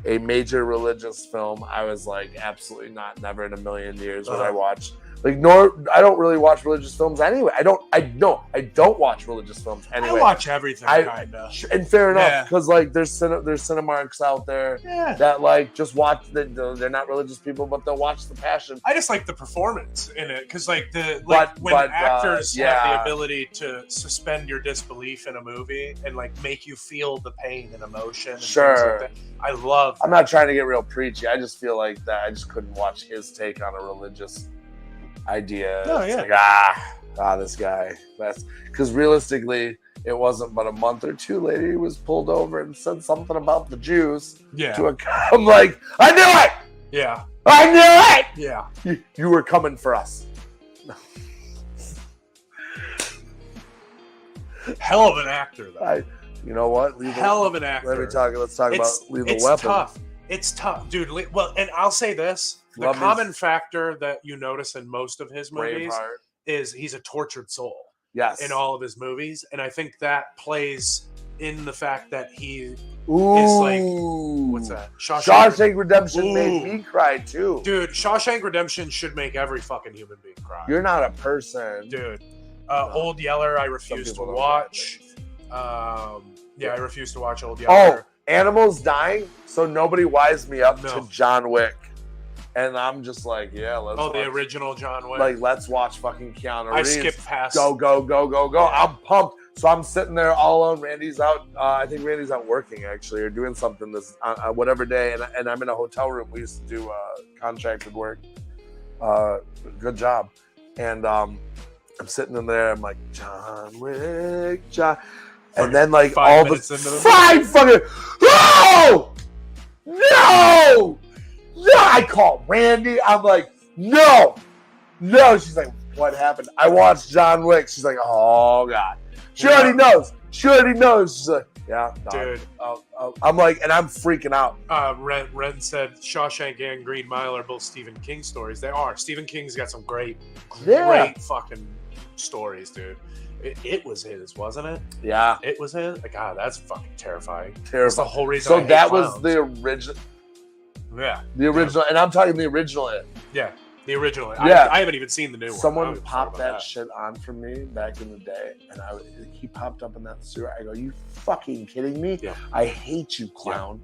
a major religious film. I was like, absolutely not, never in a million years would I watch. Like, I don't really watch religious films anyway. I don't watch religious films anyway. I watch everything, I- kind of. And fair enough, Yeah. because like there's Cinemarks out there Yeah. that like just watch. They're not religious people, but they'll watch The Passion. I just like the performance in it because, like, But- when but, actors have yeah. the ability to suspend your disbelief in a movie and like make you feel the pain and emotion. And Sure. things like that. I love. I'm not trying to get real preachy. I just feel like that I just couldn't watch his take on a religious idea. Oh, It's yeah. like, this guy. That's because realistically, it wasn't but a month or two later he was pulled over and said something about the Jews Yeah, to a cop. I'm like, I knew it! yeah, I knew it! yeah. You were coming for us. Hell of an actor, though. You know what? Hell of an actor. Let's talk about Lethal it's Weapon. tough. It's tough, dude. Well, and I'll say this: the Love his- common factor that you notice in most of his movies Braveheart. is he's a tortured soul Yes. in all of his movies, and I think that plays in the fact that he Ooh. like- what's that? Shawshank Redemption made Ooh. me cry too. Dude, Shawshank Redemption should make every fucking human being cry. You're not a person. Dude, Old Yeller, I refuse to people don't watch. Yeah, I refuse to watch Old Oh, Yeller. animals dying, so nobody wised me up No. to John Wick And I'm just like, yeah, let's watch. the original John Wick. Like, let's watch fucking Keanu I Reeves. skipped past. Go. I'm pumped. So I'm sitting there all alone. Randy's out. I think Randy's out working, actually, or doing something this whatever day. And I'm in a hotel room. We used to do contracted work. Good job. And I'm sitting in there. I'm like, John Wick, John. And then, like, all the 5 fucking. No! I call Randy. I'm like, no. She's like, what happened? I watched John Wick. She's like, oh, God. She already knows. She's like, yeah, dude. I'm like, and I'm freaking out. Ren said Shawshank and Green Mile are both Stephen King stories. They are. Stephen King's got some great fucking stories, dude. It was his, wasn't it? Yeah. It was his? God, that's fucking terrifying. That's the whole reason. So that was the original. Yeah. The original, and I'm talking the original. Yeah. The original. Yeah. I haven't even seen the new one. Someone popped that shit on for me back in the day, and he popped up in that sewer. I go, you fucking kidding me? Yeah. I hate you, clown.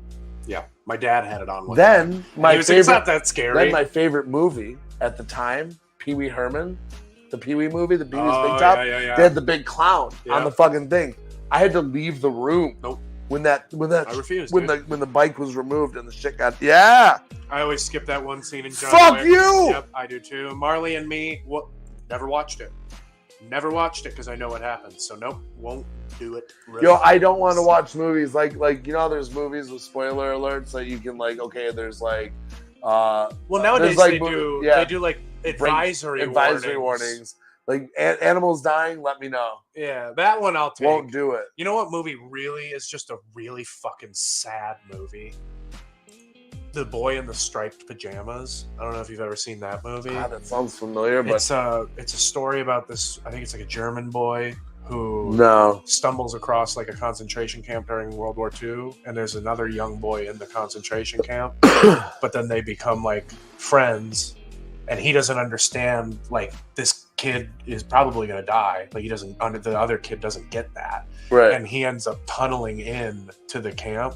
Yeah. My dad had it on one Then time. my favorite. It's not that scary. Then my favorite movie at the time, Pee Wee Herman, the Pee Wee movie, the Pee Wee's Big Top. Yeah. They had the big clown on the fucking thing. I had to leave the room. Nope. When that I refused. when the bike was removed and the shit got I always skip that one scene in John Fuck Wick. you! Yep, I do too. Marley and me, never watched it. Never watched it because I know what happens. So nope, won't do it. Yo, I don't want to watch movies like there's movies with spoiler alerts that you can there's well, nowadays like, they do like advisory warnings. Like animals dying, let me know. Yeah, that one I'll take. Won't do it. You know what movie really is just a really fucking sad movie? The Boy in the Striped Pajamas. I don't know if you've ever seen that movie. God, that sounds familiar, but it's a story about this. I think it's like a German boy who stumbles across like a concentration camp during World War II, and there's another young boy in the concentration camp, but then they become like friends, and he doesn't understand like this kid is probably going to die. Like the other kid doesn't get that. Right. And he ends up tunneling in to the camp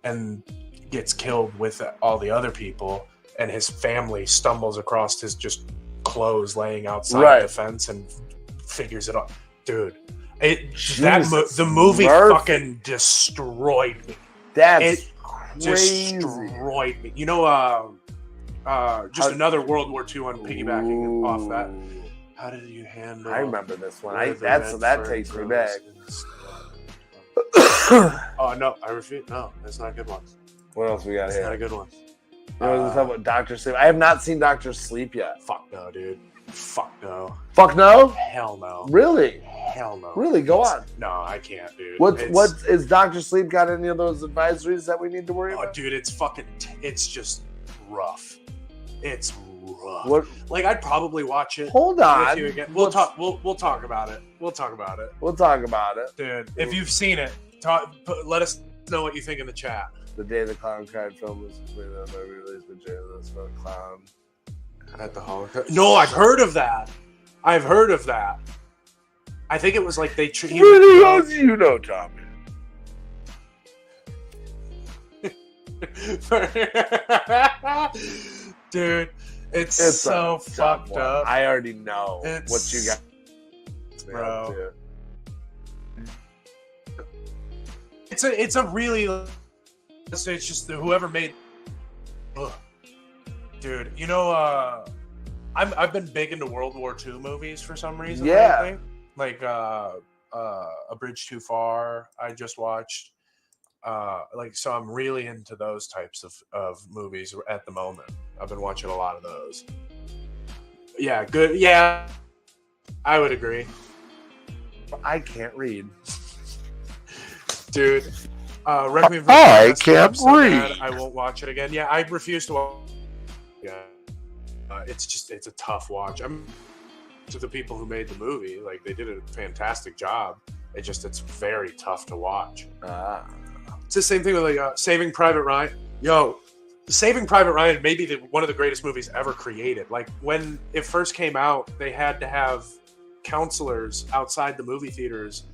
and gets killed with all the other people. And his family stumbles across his just clothes laying outside the fence and figures it out. Dude, the movie fucking destroyed me. That's crazy. Destroyed me. You know, another World War II on piggybacking off that. How did you handle? I remember this one. That takes me back. Oh no, I refuse. No, that's not a good one. What else we got That's here? not a good one. Talk about Dr. Sleep. I have not seen Dr. Sleep yet. Fuck no, dude. Fuck no. Fuck no? Hell no. Really? Hell no. Really? Go on. No, I can't, dude. What is Dr. Sleep got any of those advisories that we need to worry about? Oh, dude, it's fucking. It's just rough. It's rough. What? Like I'd probably watch it. Hold on. With you again. We'll talk. We'll talk about it. We'll talk about it, dude. If you've seen it, let us know what you think in the chat. The Day the Clown Cried film was completed on my release with Jailers for the Clown at the Holocaust. No, I've heard of that. I think it was like they treated. What do you know, Tommy? Dude, it's so fucked up. I already know what you got, bro. It's a really. It's just whoever made. Ugh. Dude, you know, I've been big into World War II movies for some reason. Yeah. Lately. Like A Bridge Too Far. I just watched. So I'm really into those types of movies at the moment. I've been watching a lot of those. Yeah, good. Yeah, I would agree. I can't read. Dude, Requiem for I can't read. I won't watch it again. Yeah, I refuse to watch. Yeah, it's a tough watch. I'm to the people who made the movie. Like they did a fantastic job. It's very tough to watch. It's the same thing with like Saving Private Ryan. Yo, Saving Private Ryan may be one of the greatest movies ever created. Like when it first came out, they had to have counselors outside the movie theaters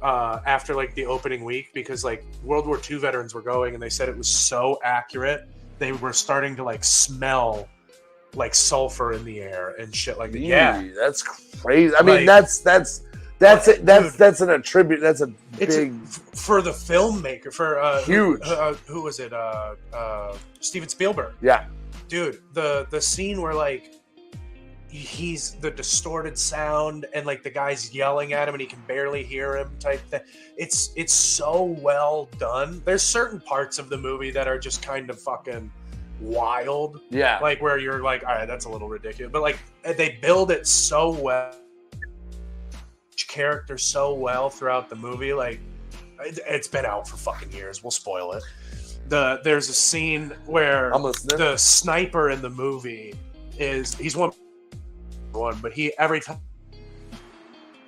after like the opening week because like World War II veterans were going and they said it was so accurate they were starting to like smell like sulfur in the air and shit like that. Eee, Yeah, that's crazy. I mean, Like- that's Dude. an attribute. That's a it's big, for the filmmaker for huge. Who was it? Steven Spielberg. Yeah. Dude, the scene where like he's the distorted sound and like the guy's yelling at him and he can barely hear him type thing. It's so well done. There's certain parts of the movie that are just kind of fucking wild, Yeah. like where you're like, all right, that's a little ridiculous, but like they build it so well, each character so well throughout the movie. Like it's been out for fucking years. We'll spoil it. There's a scene where I'm listening. the sniper in the movie he's one, but he every time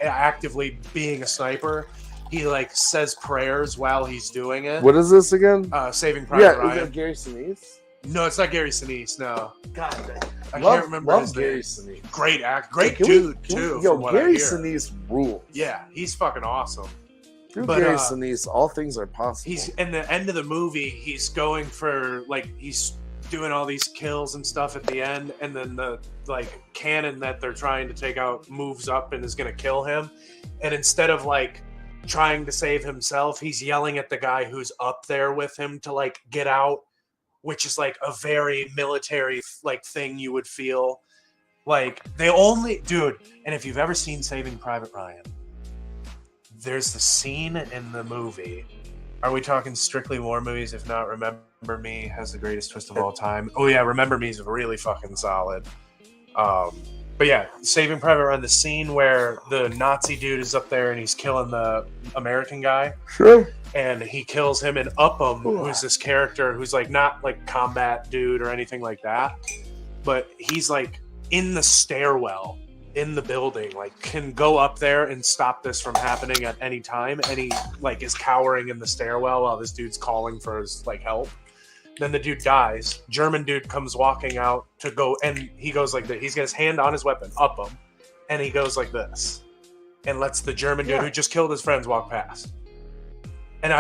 actively being a sniper, he like says prayers while he's doing it. What is this again? Saving Private Yeah, Ryan. is it Gary Sinise? No, it's not Gary Sinise. No, God, I can't remember his Gary name. Sinise. Great act, great Can dude we- too. Yo, from what Gary I hear. Sinise rules. Yeah, he's fucking awesome. Through But, Gary Sinise, all things are possible. He's in the end of the movie. He's going for like he's doing all these kills and stuff at the end, and then the like cannon that they're trying to take out moves up and is gonna kill him. And instead of like trying to save himself, he's yelling at the guy who's up there with him to like get out, which is like a very military like thing you would feel. Like they only dude, and if you've ever seen Saving Private Ryan, there's the scene in the movie. Are we talking strictly war movies? If not, Remember Me has the greatest twist of all time. Oh yeah, Remember Me is really fucking solid. But yeah, Saving Private Ryan, the scene where the Nazi dude is up there and he's killing the American guy, Sure. and he kills him, and Upham, who's this character who's like not like combat dude or anything like that, but he's like in the stairwell in the building, like can go up there and stop this from happening at any time, and he like is cowering in the stairwell while this dude's calling for his like help. Then the dude dies. German dude comes walking out to go, and he goes like this. He's got his hand on his weapon, up him, and he goes like this, and lets the German dude who just killed his friends walk past. And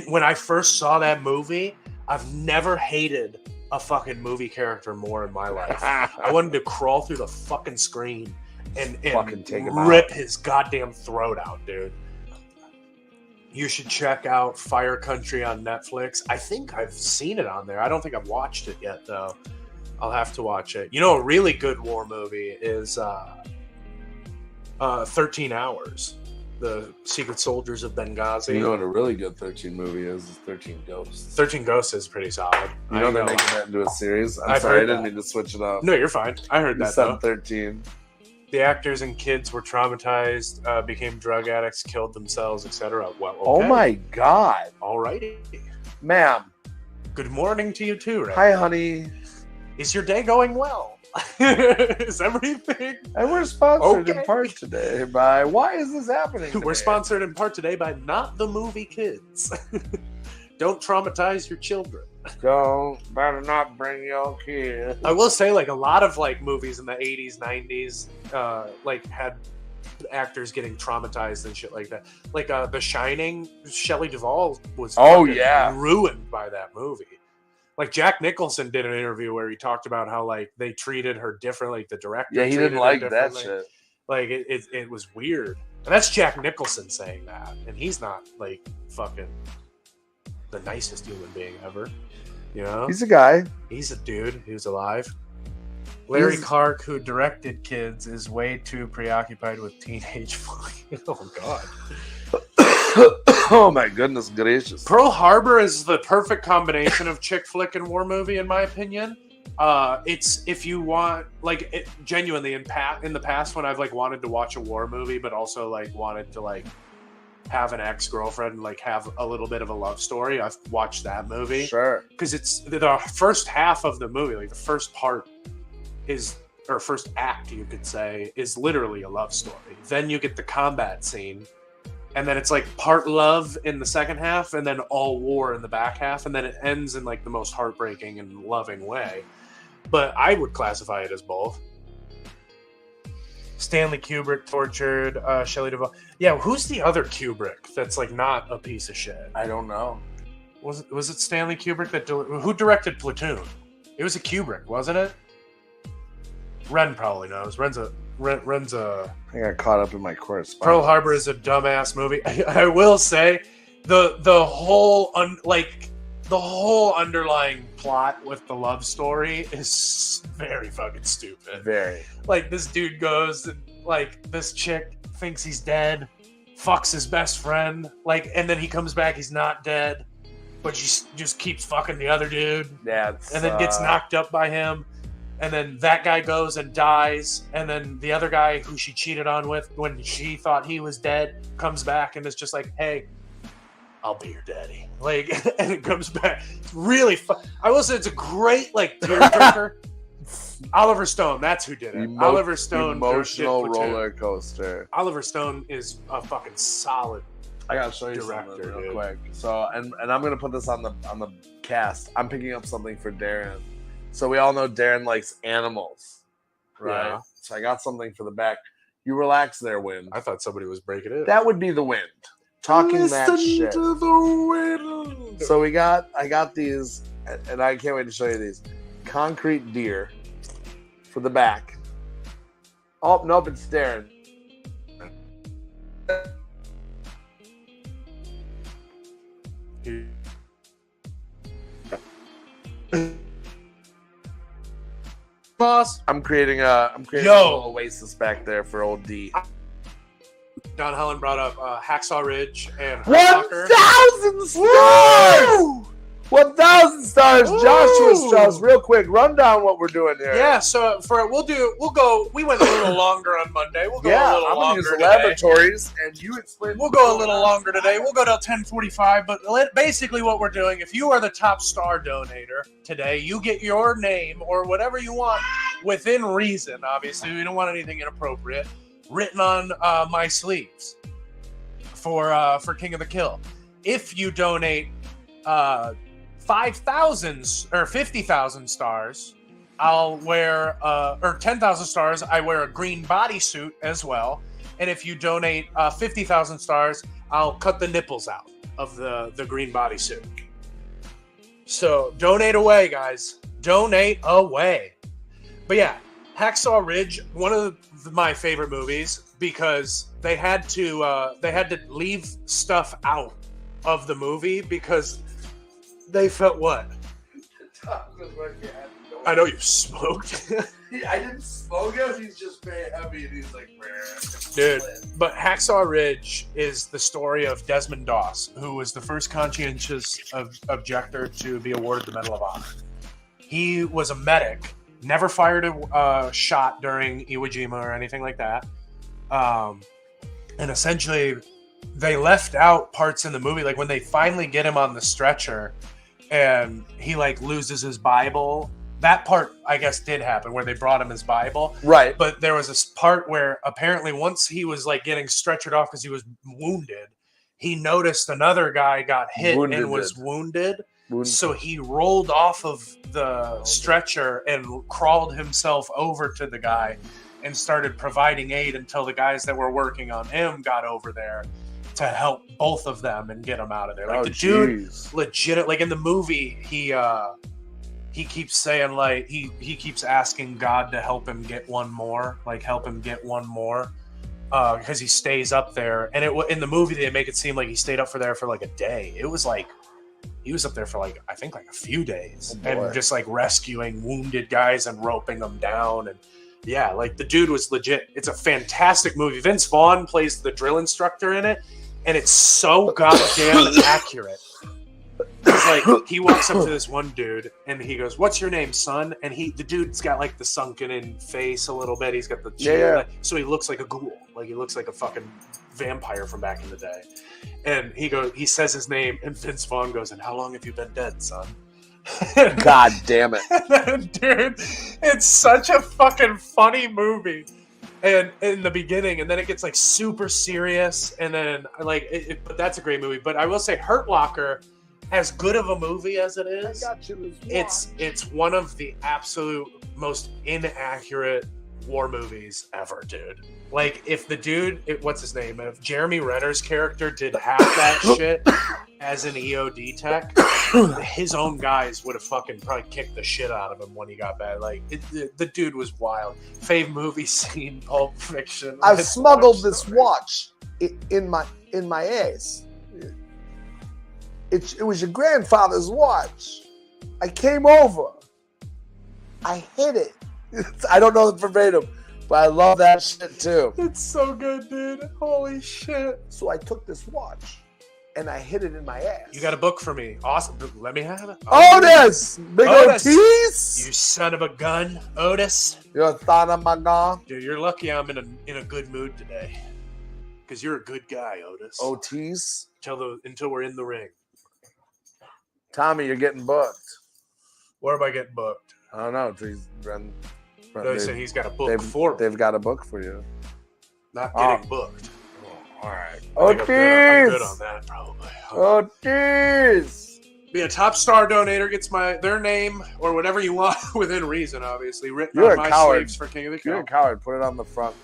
when I first saw that movie, I've never hated a fucking movie character more in my life. I wanted to crawl through the fucking screen and Fucking take him rip his goddamn throat out, dude. You should check out Fire Country on Netflix. I think I've seen it on there. I don't think I've watched it yet, though. I'll have to watch it. You know, a really good war movie is 13 Hours. The Secret Soldiers of Benghazi. You know what a really good 13 movie is 13 Ghosts. 13 Ghosts is pretty solid. You know they're making that into a series? I'm I've sorry, I heard didn't that. mean to switch it up. No, you're fine. I heard You that, said though. 13. The actors and kids were traumatized, became drug addicts, killed themselves, etc. Well, okay. Oh my God. Alrighty. Ma'am. Good morning to you too, right? Hi, honey. Is your day going well? Is everything? And we're sponsored Okay. in part today by Why Is This Happening Today? We're sponsored in part today by Not the Movie Kids. Don't traumatize your children. Don't better not bring your kid. I will say, like, a lot of like movies in the 80s, 90s, like had actors getting traumatized and shit like that. Like The Shining, Shelley Duvall was fucking ruined by that movie. Like Jack Nicholson did an interview where he talked about how like they treated her differently, like the director. Yeah, he treated didn't her like that differently. shit. Like it was weird. And that's Jack Nicholson saying that, and he's not like fucking the nicest human being ever. You know, He's a guy. he's a dude who's alive. Larry He's- Clark, who directed Kids, is way too preoccupied with teenage boy. Oh God. Oh my goodness gracious. Pearl Harbor is the perfect combination of chick flick and war movie, in my opinion. It's if you want, like, it, genuinely in the past when I've like wanted to watch a war movie, but also like wanted to like have an ex-girlfriend and like have a little bit of a love story, I've watched that movie. Sure. Because it's the first half of the movie, like the first part is, or first act, you could say, is literally a love story. Then you get the combat scene, and then it's like part love in the second half, and then all war in the back half, and then it ends in like the most heartbreaking and loving way. But I would classify it as both. Stanley Kubrick tortured Shelley Duvall. Yeah, who's the other Kubrick that's like not a piece of shit? I don't know. Was it Stanley Kubrick who directed Platoon? It was a Kubrick, wasn't it? Ren probably knows. Ren's a. I got caught up in my correspondence. Pearl Harbor is a dumbass movie. I will say, the whole underlying plot with the love story is very fucking stupid. Very. Like, this dude goes and like this chick thinks he's dead, fucks his best friend, like, and then he comes back, he's not dead, but she just keeps fucking the other dude. Yeah. And then gets knocked up by him. And then that guy goes and dies. And then the other guy who she cheated on with when she thought he was dead comes back and is just like, hey, I'll be your daddy. Like, and it comes back. It's really fun. I will say it's a great, like, tearjerker. Oliver Stone, that's who did it. Oliver Stone. Emotional roller coaster. Oliver Stone is a fucking solid I gotta show you director, something real dude. quick. So, and I'm gonna put this on the cast. I'm picking up something for Darren. So we all know Darren likes animals, right? Yeah. So I got something for the back. You relax there, wind. I thought somebody was breaking it. That would be the wind talking that Listen shit. to the wind. So I got these, and I can't wait to show you these. Concrete deer for the back. Oh nope, it's Darren. Boss. I'm creating a Yo. little oasis back there for old D. Don Helen brought up Hacksaw Ridge and 1,000 stars! 1,000 stars, Woo! Joshua Strauss. Real quick, run down what we're doing here. Yeah, so we went a little longer on Monday. We'll go a Yeah, little I'm gonna longer use the today. laboratories, and you explain. We'll go a little longer today. We'll go till 10:45. But basically, what we're doing, if you are the top star donator today, you get your name or whatever you want within reason. Obviously, we don't want anything inappropriate written on my sleeves for King of the Kill. If you donate 5,000 or 50,000 stars, I'll wear or 10,000 stars. I wear a green bodysuit as well. And if you donate 50,000 stars, I'll cut the nipples out of the green bodysuit. So donate away, guys. Donate away. But yeah, Hacksaw Ridge, one of my favorite movies because they had to leave stuff out of the movie because they felt what? I know you smoked. I didn't smoke it. He's just very heavy, and he's like, dude. But Hacksaw Ridge is the story of Desmond Doss, who was the first conscientious objector to be awarded the Medal of Honor. He was a medic, never fired a shot during Iwo Jima or anything like that. And essentially, they left out parts in the movie, like when they finally get him on the stretcher and he like loses his Bible. That part, I guess, did happen where they brought him his Bible. Right. But there was this part where apparently once he was like getting stretchered off because he was wounded, he noticed another guy got hit and was wounded. So he rolled off of the stretcher and crawled himself over to the guy and started providing aid until the guys that were working on him got over there to help both of them and get him out of there. Like, the dude legit, like in the movie, he keeps saying, like, he keeps asking God to help him get one more, because he stays up there. And in the movie, they make it seem like he stayed up there for like a day. It was like he was up there for like, I think like a few days, and just like rescuing wounded guys and roping them down. And yeah, like the dude was legit. It's a fantastic movie. Vince Vaughn plays the drill instructor in it, and it's so goddamn accurate. It's like he walks up to this one dude and he goes, "What's your name, son?" And the dude's got like the sunken in face a little bit. He's got the chin, so he looks like a ghoul, like he looks like a fucking vampire from back in the day. And he says his name, and Vince Vaughn goes, "And how long have you been dead, son?" God damn it. Dude, it's such a fucking funny movie. And in the beginning, and then it gets like super serious, and then like but that's a great movie. But I will say Hurt Locker, as good of a movie as it is, it's one of the absolute most inaccurate war movies ever, dude. Like, if the dude, what's his name? If Jeremy Renner's character did half that shit as an EOD tech, his own guys would have fucking probably kicked the shit out of him when he got back. Like, the dude was wild. Fave movie scene, Pulp Fiction. I've smuggled this watch in my ass. It was your grandfather's watch. I came over. I hid it. I don't know the verbatim, but I love that shit too. It's so good, dude. Holy shit. So I took this watch and I hid it in my ass. You got a book for me. Awesome. Let me have it. Otis! Big Otis! Otis! You son of a gun, Otis. You're a thon of my god. Dude, you're lucky I'm in a good mood today. Because you're a good guy, Otis. Otis. Until we're in the ring. Tommy, you're getting booked. Where am I getting booked? I don't know. They say he's got a book for me. They've got a book for you. Not getting booked. All right. I'm good on that, probably. Otis! Be a top star donator gets their name or whatever you want within reason, obviously. Written You're on a my coward. sleeves for King of the You're Kill. a coward. Put it on the front.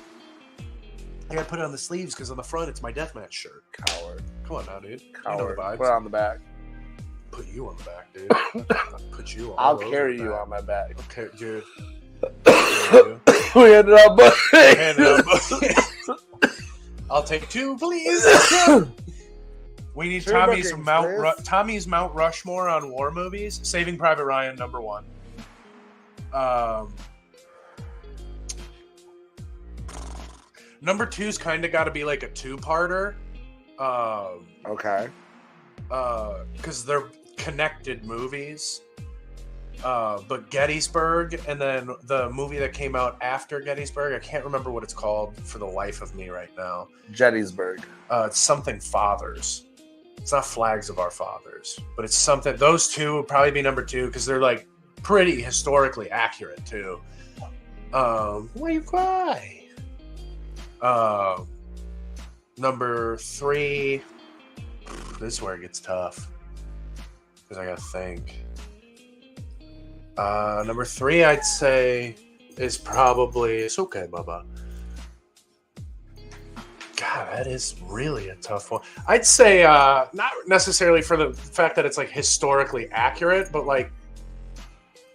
I gotta put it on the sleeves because on the front it's my deathmatch shirt. Coward. Come on now, dude. Coward. You know the vibes. Put it on the back. Put you on the back, dude. Put you on. I'll carry you on my back. Okay, dude. We ended up I'll take 2, please. We need Sure Tommy's bookings, please. Tommy's Mount Rushmore on war movies. Saving Private Ryan, number 1. Number 2's kind of got to be like a 2-parter. Okay. Because they're connected movies. But Gettysburg, and then the movie that came out after Gettysburg, I can't remember what it's called for the life of me right now. Gettysburg. It's something Fathers. It's not Flags of Our Fathers, but it's something. Those two would probably be number 2 because they're like pretty historically accurate too. Why you cry? Number 3. This is where it gets tough because I gotta think. Number 3, I'd say, is probably It's Okay, Bubba. God, that is really a tough one. I'd say not necessarily for the fact that it's like historically accurate, but like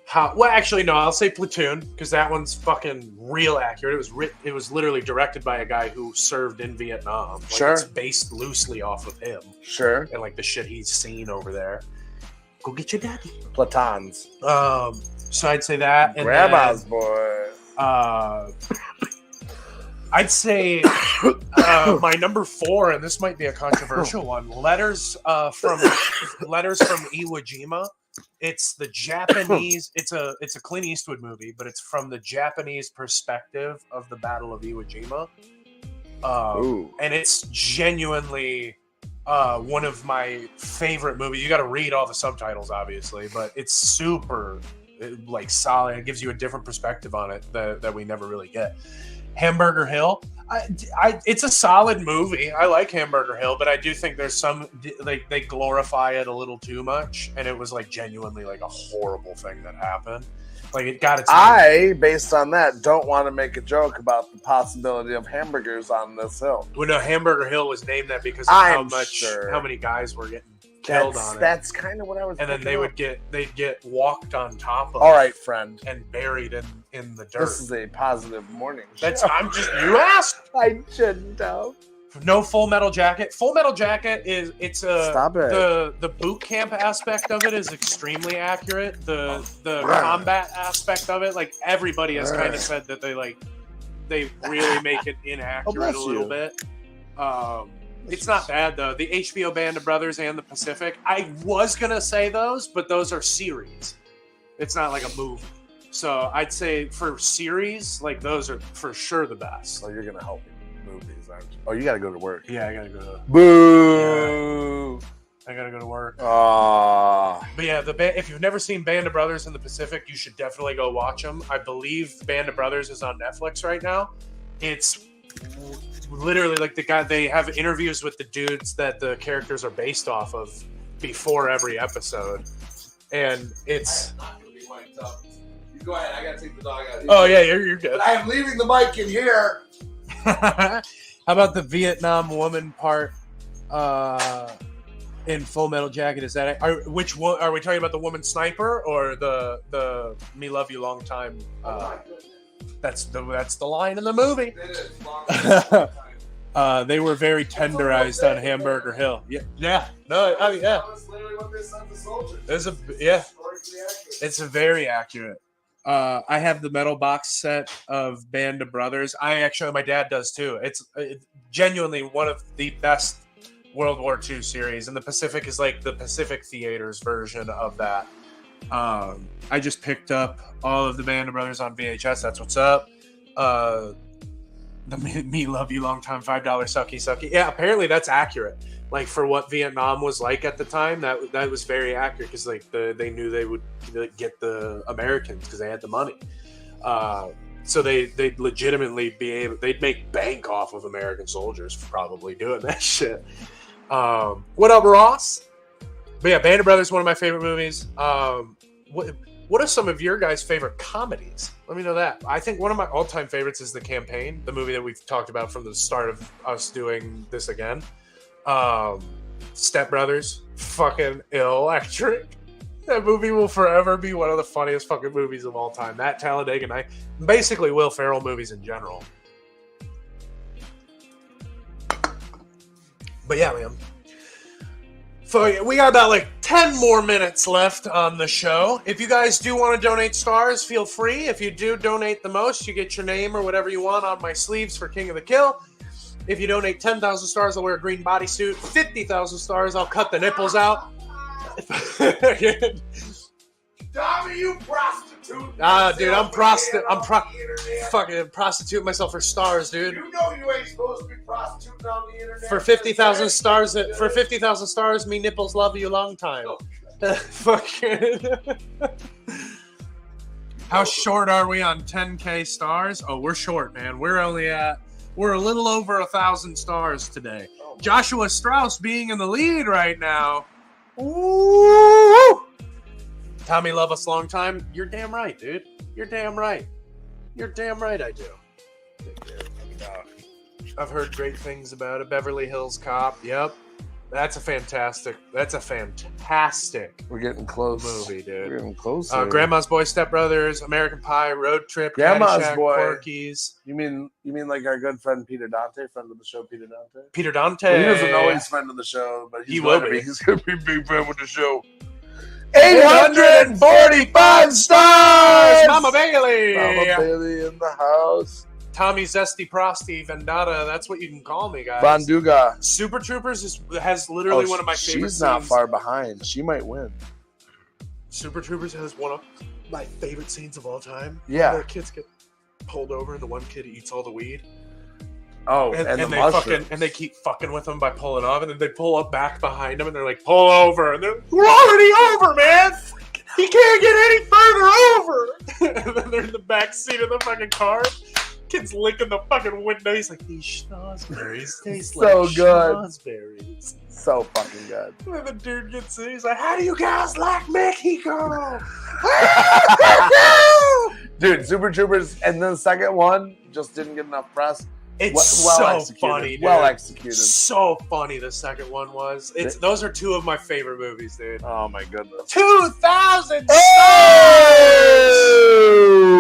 how. Well, actually, no. I'll say Platoon because that one's fucking real accurate. It was literally directed by a guy who served in Vietnam. Like, Sure. It's based loosely off of him. Sure. And like the shit he's seen over there. Go get your daddy. Platons. So I'd say that. And Grandma's boy. I'd say my number 4, and this might be a controversial one. Letters from Iwo Jima. It's the Japanese. It's a Clint Eastwood movie, but it's from the Japanese perspective of the Battle of Iwo Jima. And it's genuinely one of my favorite movies. You got to read all the subtitles, obviously, but it's super like solid. It gives you a different perspective on it that we never really get. Hamburger Hill. It's a solid movie. I like Hamburger Hill, but I do think there's some like they glorify it a little too much, and it was like genuinely like a horrible thing that happened. Like it got its. Based on that, don't want to make a joke about the possibility of hamburgers on this hill. Well, no, Hamburger Hill was named that because of how many guys were getting killed on it. That's kind of what I was. And then they'd get walked on top of. All right, friend. And buried in the dirt. This is a positive morning. You asked. I shouldn't have. No Full Metal Jacket. Full Metal Jacket Stop it. The boot camp aspect of it is extremely accurate. The combat aspect of it, like everybody has kind of said that they really make it inaccurate a little bit. It's not bad though. The HBO Band of Brothers and the Pacific. I was gonna say those, but those are series. It's not like a movie. So I'd say for series, like those are for sure the best. So you're gonna help me with movies, aren't you? Oh, you gotta go to work. Yeah, I gotta go. Boo! Yeah. I gotta go to work. But yeah, if you've never seen Band of Brothers in the Pacific, you should definitely go watch them. I believe Band of Brothers is on Netflix right now. It's literally like they have interviews with the dudes that the characters are based off of before every episode, and it's. Go ahead. I gotta take the dog out. Oh yeah, you're good. But I am leaving the mic in here. How about the Vietnam woman part? In Full Metal Jacket, is that which one are we talking about? The woman sniper or the Me Love You Long Time? That's the line in the movie. They were very tenderized on Hamburger Hill. Yeah. No, I mean, yeah. That's literally what they sent the soldiers. It's very accurate. I have the metal box set of Band of Brothers. My dad does too. It's genuinely one of the best World War II series, and the Pacific is like the Pacific Theater's version of that. I just picked up all of the Band of Brothers on VHS. That's what's up. The Me Love You Long Time $5 Sucky. Yeah, apparently that's accurate. Like for what Vietnam was like at the time, that was very accurate because like they knew they would get the Americans because they had the money. So they'd legitimately they'd make bank off of American soldiers for probably doing that shit. What up, Ross? But yeah, Band of Brothers, one of my favorite movies. What are some of your guys' favorite comedies? Let me know that. I think one of my all-time favorites is The Campaign, the movie that we've talked about from the start of us doing this again. Step Brothers, fucking electric. That movie will forever be one of the funniest fucking movies of all time. That Talladega Night, basically Will Ferrell movies in general. But yeah, man. So we got about like 10 more minutes left on the show. If you guys do want to donate stars, feel free. If you do donate the most, you get your name or whatever you want on my sleeves for King of the Kill. If you donate 10,000 stars, I'll wear a green bodysuit. 50,000 stars, I'll cut the nipples out. Tommy, you prostitute. Dude, I'm fucking prostituting myself for stars, dude. You know you ain't supposed to be prostituting on the internet. For 50,000 stars, me nipples love you a long time. Fucking. How short are we on 10K stars? Oh, we're short, man. We're a little over 1,000 stars today. Joshua Strauss being in the lead right now. Ooh! Tommy love us long time. You're damn right, dude. You're damn right. You're damn right I do. I've heard great things about it. Beverly Hills Cop. Yep. That's a fantastic We're getting close. movie, dude. We're getting close. Grandma's Boy, Step Brothers, American Pie, Road Trip, Grandma's Caddyshack, Boy. Porky's. You mean like our good friend Peter Dante, friend of the show, Peter Dante? Peter Dante. Well, he doesn't know he's friend of the show, but He will be. He's going to be a big fan with the show. 845 stars! Mama Bailey! Mama Bailey in the house. Tommy Zesty Prosty Vendetta. That's what you can call me, guys. Banduga. Super Troopers has literally one of my favorite She's not scenes. far behind. She might win. Super Troopers has one of my favorite scenes of all time. Yeah. Where kids get pulled over and the one kid eats all the weed. Oh, And the they mushrooms. they keep fucking with him by pulling off, and then they pull up back behind him, and they're like, "Pull over!" And they're like, "We're already over, man. He can't get any further over." And then they're in the back seat of the fucking car. Kid's licking the fucking window. He's like, "These schnozberries taste So like good. schnozberries." So fucking good. And then the dude gets in. He's like, "How do you guys like Mexico?" Dude, Super Troopers, and then the second one just didn't get enough press. It's Well so executed. funny, dude. Well executed. So funny. The second one was. Those are two of my favorite movies, dude. Oh my goodness. 2,000 stars.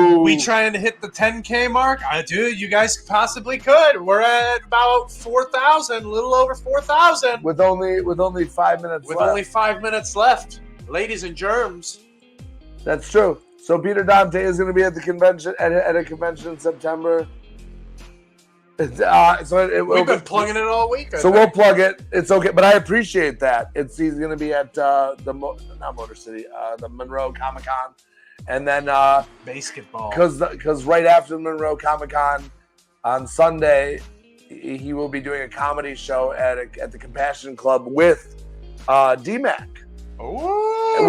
Oh! We trying to hit the 10K mark? Dude, you guys possibly could. We're at about 4,000, a little over 4,000. With only 5 minutes With left. only 5 minutes left. Ladies and germs. That's true. So Peter Dante is going to be at the convention at a convention in September. We've been plugging it all week. So we'll plug it. It's okay, but I appreciate that. He's going to be at not Motor City, the Monroe Comic Con, and then basketball. Because right after the Monroe Comic Con on Sunday, he will be doing a comedy show at the Compassion Club with DMAC. Ooh.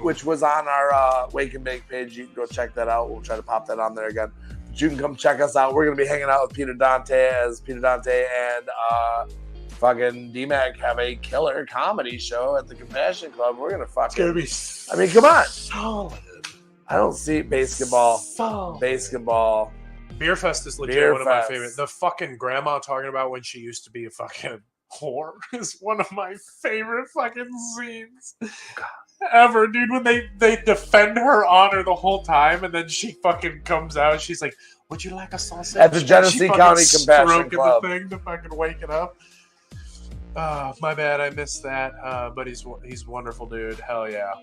Which was on our Wake and Bake page. You can go check that out. We'll try to pop that on there again. But you can come check us out. We're gonna be hanging out with Peter Dante and fucking DMAC have a killer comedy show at the Compassion Club. We're gonna fucking. It's gonna be. I mean, come on. Solid. I don't see basketball. Solid. Basketball. Beer Fest is legit Beer one of my Fest. favorite. The fucking grandma talking about when she used to be a fucking whore is one of my favorite fucking scenes ever, dude. When they defend her honor the whole time, and then she fucking comes out. She's like, "Would you like a sausage?" At the Genesee She fucking County Compassion stroking Club. the thing to fucking wake it up. My bad, I missed that. But he's a wonderful dude. Hell yeah.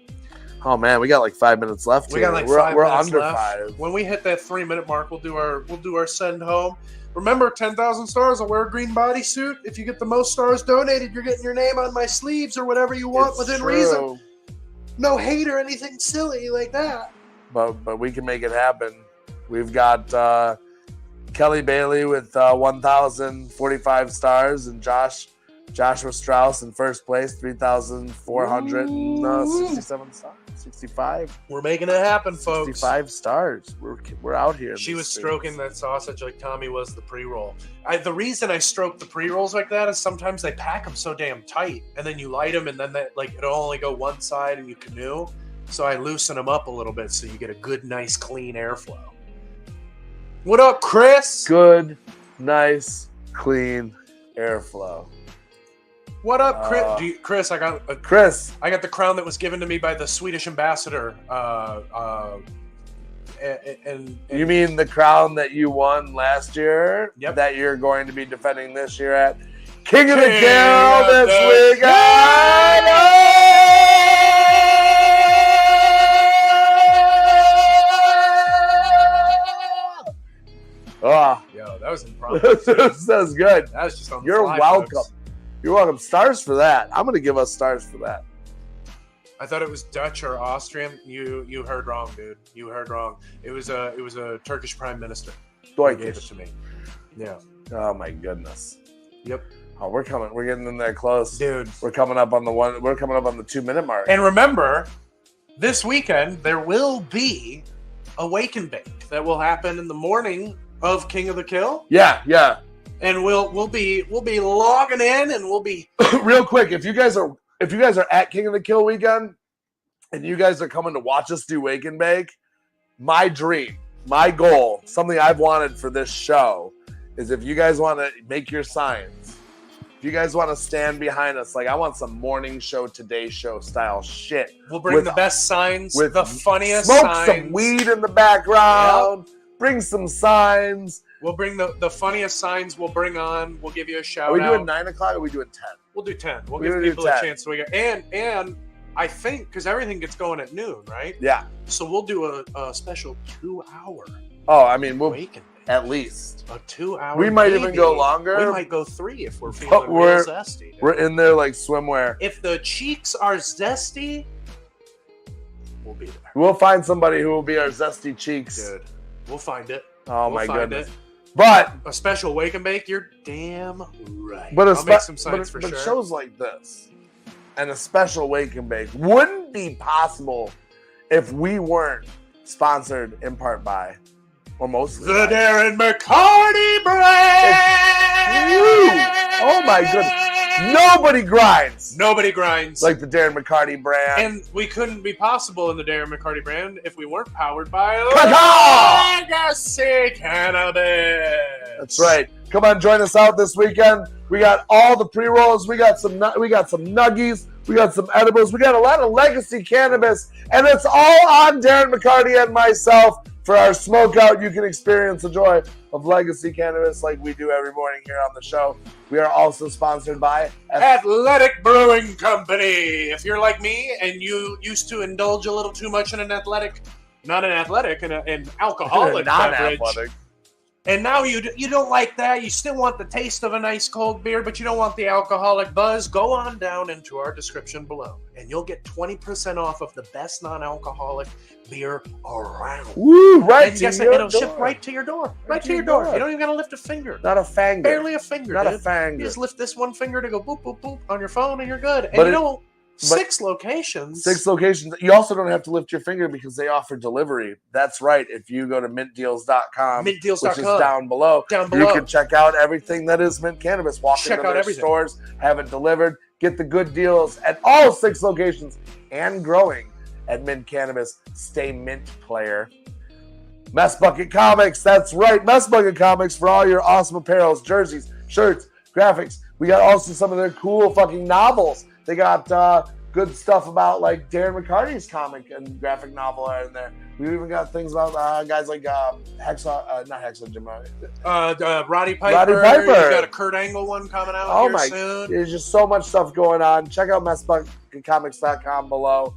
Oh man, we got like 5 minutes left. We here. got like we're 5 we're minutes under left. 5. When we hit that 3-minute mark, we'll do our send home. Remember, 10,000 stars. I'll wear a green bodysuit. If you get the most stars donated, you're getting your name on my sleeves or whatever you want It's within true. reason. No hate or anything silly like that. But we can make it happen. We've got Kelly Bailey with 1,045 stars, and Joshua Strauss in first place, 3,467 stars. 65. We're making it happen, folks. 65 stars. We're out here. in She these was streets. stroking that sausage like Tommy was the pre-roll. The reason I stroke the pre-rolls like that is sometimes they pack them so damn tight, and then you light them, and then it'll only go one side, and you canoe. So I loosen them up a little bit so you get a good, nice, clean airflow. What up, Chris? Good, nice, clean airflow. What up, Chris? Chris, I got Chris. I got the crown that was given to me by the Swedish ambassador. And You mean the crown that you won last year? Yep. That you're going to be defending this year at King of the King Kill of this the weekend! Oh, yo, that was impressive. that's good. That was just on the You're fly, welcome. folks. You're welcome. Stars for that. I'm going to give us stars for that. I thought it was Dutch or Austrian. You heard wrong, dude. You heard wrong. It was a Turkish prime minister who gave it Deutsch. to me. Yeah. Oh my goodness. Yep. Oh, we're coming. We're getting in there close. Dude. We're coming up on the 2-minute mark. And remember, this weekend there will be a wake and bake that will happen in the morning of King of the Kill. Yeah. And we'll be logging in, and we'll be Real quick, if you guys are at King of the Kill weekend and you guys are coming to watch us do Wake and Bake, my dream, my goal, something I've wanted for this show is if you guys want to make your signs, if you guys want to stand behind us, like I want some morning show, Today Show style shit. we'll bring With- the best signs, with the funniest Smoke signs. some weed in the background. Bring some signs. We'll bring the funniest signs. We'll bring on. We'll give you a shout Are we out. doing 9 o'clock or are we doing 10? We'll do 10. We'll We're give gonna do people 10. a chance to wake up. And I think because everything gets going at noon, right? Yeah. So we'll do a special 2-hour Oh, I mean, we'll wake and bake. at least. A 2-hour. We might even maybe. go longer. We might go 3 if we're But feeling real zesty. We're in there like swimwear. If the cheeks are zesty, we'll be there. We'll find somebody who will be our zesty cheeks. Dude, we'll find it. Oh We'll my find goodness. it. But A special wake and bake. You're damn right. but, I'll make some signs for but sure. shows like this and a special wake and bake wouldn't be possible if we weren't sponsored in part by, or mostly The by, Darren McCarty brand. Oh my goodness. Nobody grinds Nobody grinds. like the Darren McCarty brand. And we couldn't be possible in the Darren McCarty brand if we weren't powered by Caw-caw! Lega Sea Cannabis. That's right. Come on, join us out this weekend. We got all the pre-rolls. We got some nuggies. We got some edibles. We got a lot of legacy cannabis, and it's all on Darren McCarty and myself for our smoke out. You can experience the joy of legacy cannabis like we do every morning here on the show. We are also sponsored by Athletic Brewing Company. If you're like me and you used to indulge a little too much in an alcoholic beverage, non-athletic. and now you don't like that. You still want the taste of a nice cold beer, but you don't want the alcoholic buzz. Go on down into our description below, and you'll get 20% off of the best non-alcoholic beer around. Woo! Right And to guess your what? It'll door. ship right to your door. Right to your door. You don't even gotta lift a finger. Not a fanger. Barely a finger. Not dude. a fanger. You just lift this one finger to go boop boop boop on your phone, and you're good. And But you it- know, 6 locations. 6 locations. You also don't have to lift your finger because they offer delivery. That's right. If you go to mintdeals.com, which is Mintdeals.com. down below, Down you below. can check out everything that is Mint Cannabis. Walk Check into out their everything. stores, have it delivered, get the good deals at all 6 locations and growing at Mint Cannabis. Stay Mint, player. Mess Bucket Comics. That's right. Mess Bucket Comics for all your awesome apparels, jerseys, shirts, graphics. We got also some of their cool fucking novels. They got good stuff about like Darren McCarty's comic and graphic novel are in there. We even got things about guys like Roddy Piper. Roddy Piper. You got a Kurt Angle one coming out here soon. There's just so much stuff going on. Check out messbucketcomics.com below.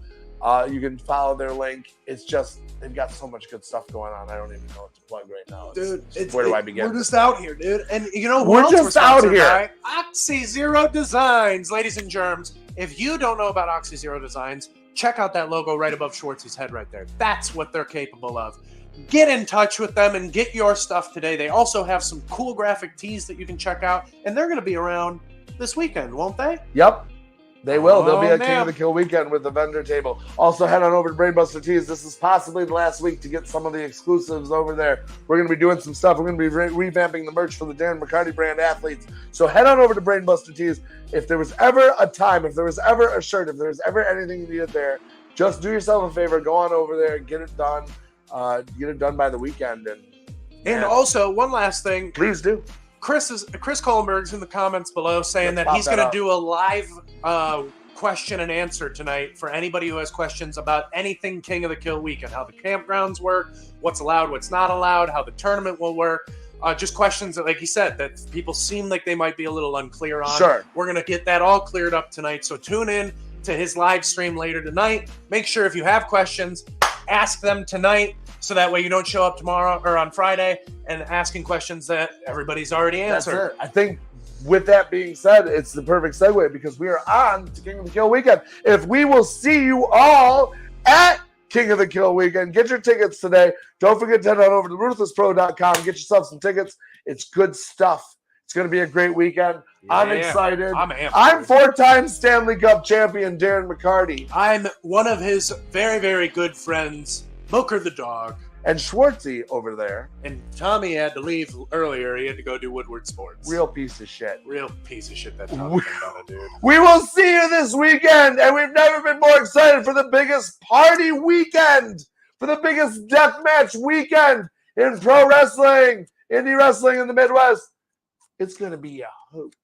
You can follow their link. It's just they've got so much good stuff going on. I don't even know what to plug right now. Where do I begin? We're just out here, dude. And you know we're just out here. Oxy Zero Designs, ladies and germs. If you don't know about Oxy Zero Designs, check out that logo right above Schwartz's head right there. That's what they're capable of. Get in touch with them and get your stuff today. They also have some cool graphic tees that you can check out, and they're going to be around this weekend, won't they? Yep. They will. They'll be at King of the Kill weekend with the vendor table. Also, head on over to Brainbuster Tees. This is possibly the last week to get some of the exclusives over there. We're going to be doing some stuff. We're going to be revamping the merch for the Darren McCarty brand athletes. So head on over to Brainbuster Tees. If there was ever a time, if there was ever a shirt, if there was ever anything you needed there, just do yourself a favor. Go on over there, get it done. Get it done by the weekend. And also, one last thing. Please do. Chris Kohlenberg's in the comments below saying that he's going to do a live question and answer tonight for anybody who has questions about anything King of the Kill weekend, how the campgrounds work, what's allowed, what's not allowed, how the tournament will work. Just questions that, like he said, that people seem like they might be a little unclear on. Sure. We're going to get that all cleared up tonight. So tune in to his live stream later tonight. Make sure if you have questions, ask them tonight. So that way you don't show up tomorrow or on Friday and asking questions that everybody's already answered. That's it. I think with that being said, it's the perfect segue because we are on to King of the Kill weekend. If we will see you all at King of the Kill weekend, get your tickets today. Don't forget to head on over to ruthlesspro.com. Get yourself some tickets. It's good stuff. It's going to be a great weekend. Yeah, I'm excited. I'm four-time Stanley Cup champion Darren McCarty. I'm one of his very, very good friends, Booker the dog. And Schwartzy over there. And Tommy had to leave earlier. He had to go do Woodward Sports. Real piece of shit. Real piece of shit that Tommy done, dude. We will see you this weekend, and we've never been more excited for the biggest party weekend, for the biggest deathmatch weekend in pro wrestling, indie wrestling in the Midwest. It's going to be a hoot.